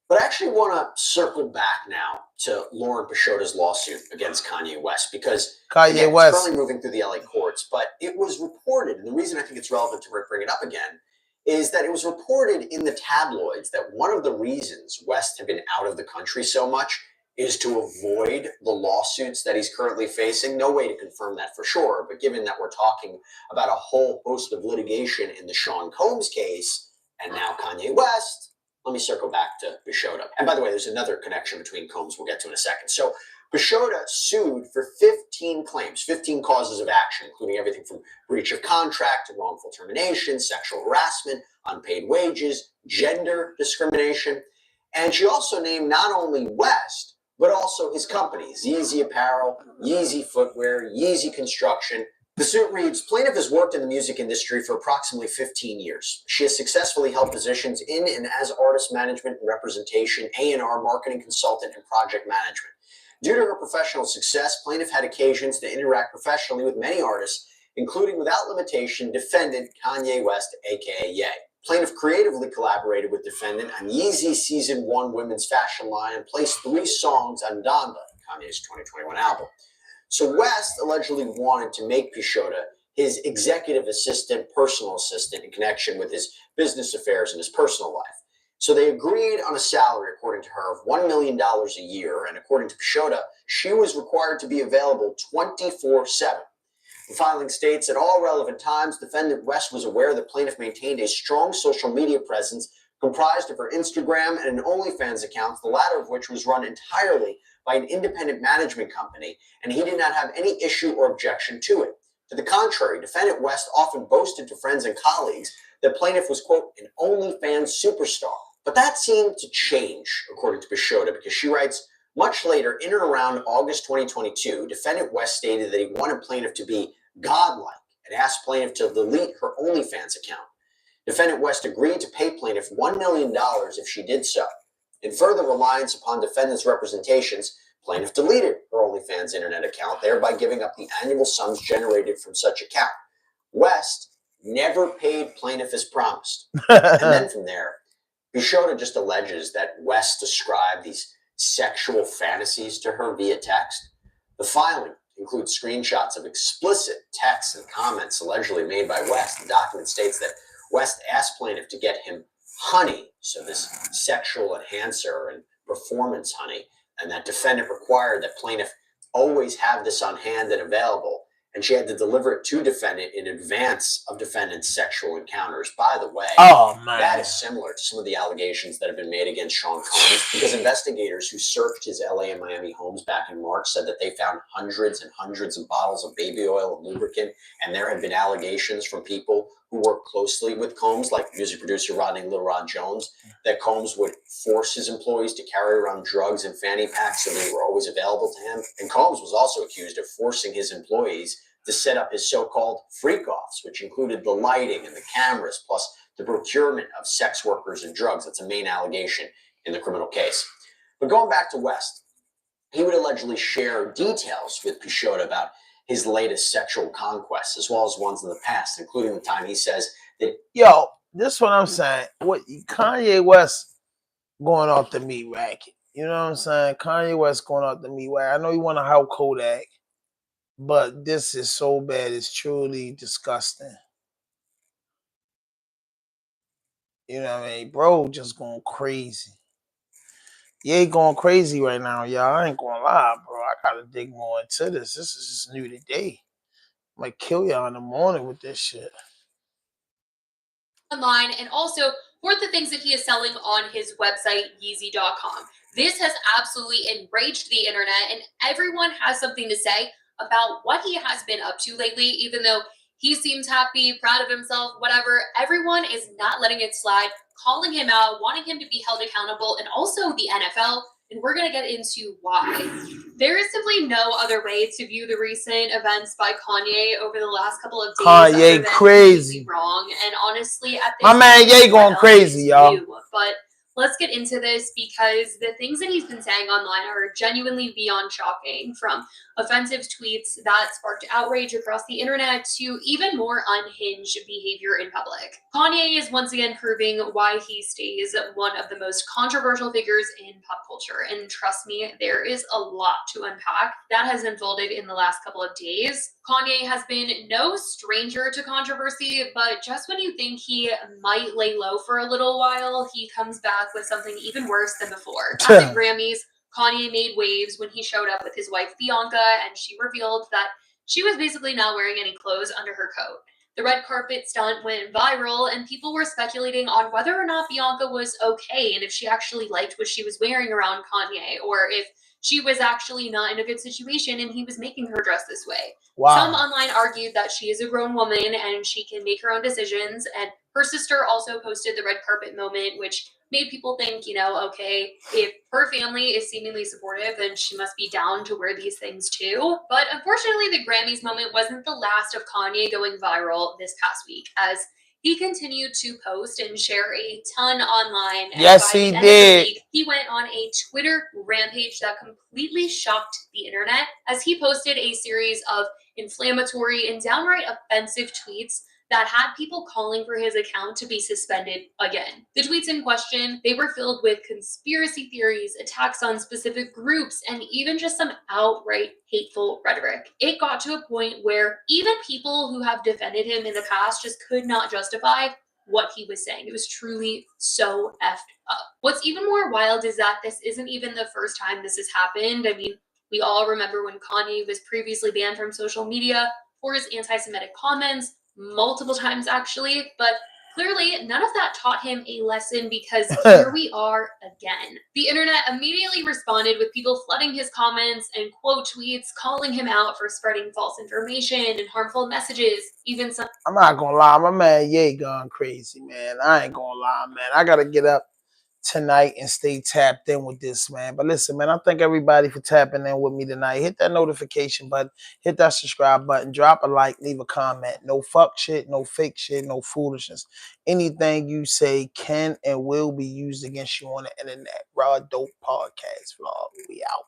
But I actually want to circle back now to Lauren Peixota's lawsuit against Kanye West, because again, it's currently moving through the LA courts, but it was reported, and the reason I think it's relevant to bring it up again is that it was reported in the tabloids that one of the reasons West had been out of the country so much is to avoid the lawsuits that he's currently facing. No way to confirm that for sure, but given that we're talking about a whole host of litigation in the Sean Combs case and now Kanye West, let me circle back to Peixota. And by the way, there's another connection between Combs we'll get to in a second. So Peixota sued for 15 claims, 15 causes of action, including everything from breach of contract to wrongful termination, sexual harassment, unpaid wages, gender discrimination. And she also named not only West, but also his companies, Yeezy Apparel, Yeezy Footwear, Yeezy Construction. The suit reads, plaintiff has worked in the music industry for approximately 15 years. She has successfully held positions in and as artist management and representation, A&R, marketing consultant, and project management. Due to her professional success, plaintiff had occasions to interact professionally with many artists, including without limitation defendant Kanye West, aka Ye. Plaintiff creatively collaborated with defendant on Yeezy Season 1 women's fashion line and placed 3 songs on Donda, Kanye's 2021 album. So West allegedly wanted to make Peixota his executive assistant, personal assistant, in connection with his business affairs and his personal life. So they agreed on a salary, according to her, of $1 million a year, and according to Peixota, she was required to be available 24/7. The filing states, at all relevant times, defendant West was aware that plaintiff maintained a strong social media presence comprised of her Instagram and an OnlyFans account, the latter of which was run entirely by an independent management company, and he did not have any issue or objection to it. To the contrary, defendant West often boasted to friends and colleagues that plaintiff was, quote, an OnlyFans superstar. But that seemed to change, according to Peixota, because she writes, much later, in and around August 2022, defendant West stated that he wanted plaintiff to be godlike and asked plaintiff to delete her OnlyFans account. Defendant West agreed to pay plaintiff $1 million if she did so. In further reliance upon defendant's representations, plaintiff deleted her OnlyFans internet account, thereby giving up the annual sums generated from such account. West never paid plaintiff as promised. And then from there, Peixota just alleges that West described these sexual fantasies to her via text. The filing includes screenshots of explicit texts and comments allegedly made by West. The document states that West asked plaintiff to get him honey, so this sexual enhancer and performance honey, and that defendant required that plaintiff always have this on hand and available, and she had to deliver it to defendant in advance of defendant's sexual encounters. By the way, that is similar to some of the allegations that have been made against Sean Combs, because investigators who searched his LA and Miami homes back in March said that they found hundreds and hundreds of bottles of baby oil and lubricant, and there had been allegations from people who worked closely with Combs, like music producer Rodney Lil Rod Jones, that Combs would force his employees to carry around drugs in fanny packs so they were always available to him. And Combs was also accused of forcing his employees to set up his so-called freak-offs, which included the lighting and the cameras, plus the procurement of sex workers and drugs. That's a main allegation in the criminal case. But going back to West, he would allegedly share details with Peixota about his latest sexual conquests, as well as ones in the past, including the time he says that... Yo, this is what I'm saying. What Kanye West going off the meat racket. You know what I'm saying? Kanye West going off the meat racket. I know he want to help Kodak, but this is so bad. It's truly disgusting. You know what I mean? Bro, just going crazy. Yeah, going crazy right now, y'all. I ain't gonna lie, bro. I gotta dig more into this. This is just new today. Might kill y'all in the morning with this shit. Online, and also for the things that he is selling on his website, Yeezy.com. This has absolutely enraged the internet, and everyone has something to say about what he has been up to lately, even though He seems happy, proud of himself, whatever. Everyone is not letting it slide, calling him out, wanting him to be held accountable, and also the NFL. And we're going to get into why. There is simply no other way to view the recent events by Kanye over the last couple of days. Kanye crazy. Wrong. And honestly, at this My man Ye going crazy, y'all. But let's get into this because the things that he's been saying online are genuinely beyond shocking, from offensive tweets that sparked outrage across the internet to even more unhinged behavior in public. Kanye is once again proving why he stays one of the most controversial figures in pop culture. And trust me, there is a lot to unpack that has unfolded in the last couple of days. Kanye has been no stranger to controversy, but just when you think he might lay low for a little while, he comes back with something even worse than before. At the Grammys, Kanye made waves when he showed up with his wife Bianca, and she revealed that she was basically not wearing any clothes under her coat. The red carpet stunt went viral, and people were speculating on whether or not Bianca was okay and if she actually liked what she was wearing around Kanye, or if she was actually not in a good situation and he was making her dress this way. Wow. Some online argued that she is a grown woman and she can make her own decisions, and her sister also posted the red carpet moment, which made people think, okay, if her family is seemingly supportive, then she must be down to wear these things too. But unfortunately, the Grammys moment wasn't the last of Kanye going viral this past week, as he continued to post and share a ton online. And yes, by he the end did. of the week, he went on a Twitter rampage that completely shocked the internet, as he posted a series of inflammatory and downright offensive tweets that had people calling for his account to be suspended again. The tweets in question, they were filled with conspiracy theories, attacks on specific groups, and even just some outright hateful rhetoric. It got to a point where even people who have defended him in the past just could not justify what he was saying. It was truly so effed up. What's even more wild is that this isn't even the first time this has happened. I mean, we all remember when Kanye was previously banned from social media for his anti-Semitic comments, multiple times actually, but clearly none of that taught him a lesson, because here we are again. The internet immediately responded with people flooding his comments and quote tweets, calling him out for spreading false information and harmful messages. Even some— I'm not gonna lie, my man Ye gone crazy, man. I ain't gonna lie, man. I gotta get up tonight and stay tapped in with this, man. But listen, man, I thank everybody for tapping in with me tonight. Hit that notification button, hit that subscribe button, drop a like, leave a comment. No fuck shit, no fake shit, no foolishness. Anything you say can and will be used against you on the internet. Raw Dope Podcast Vlog. We out.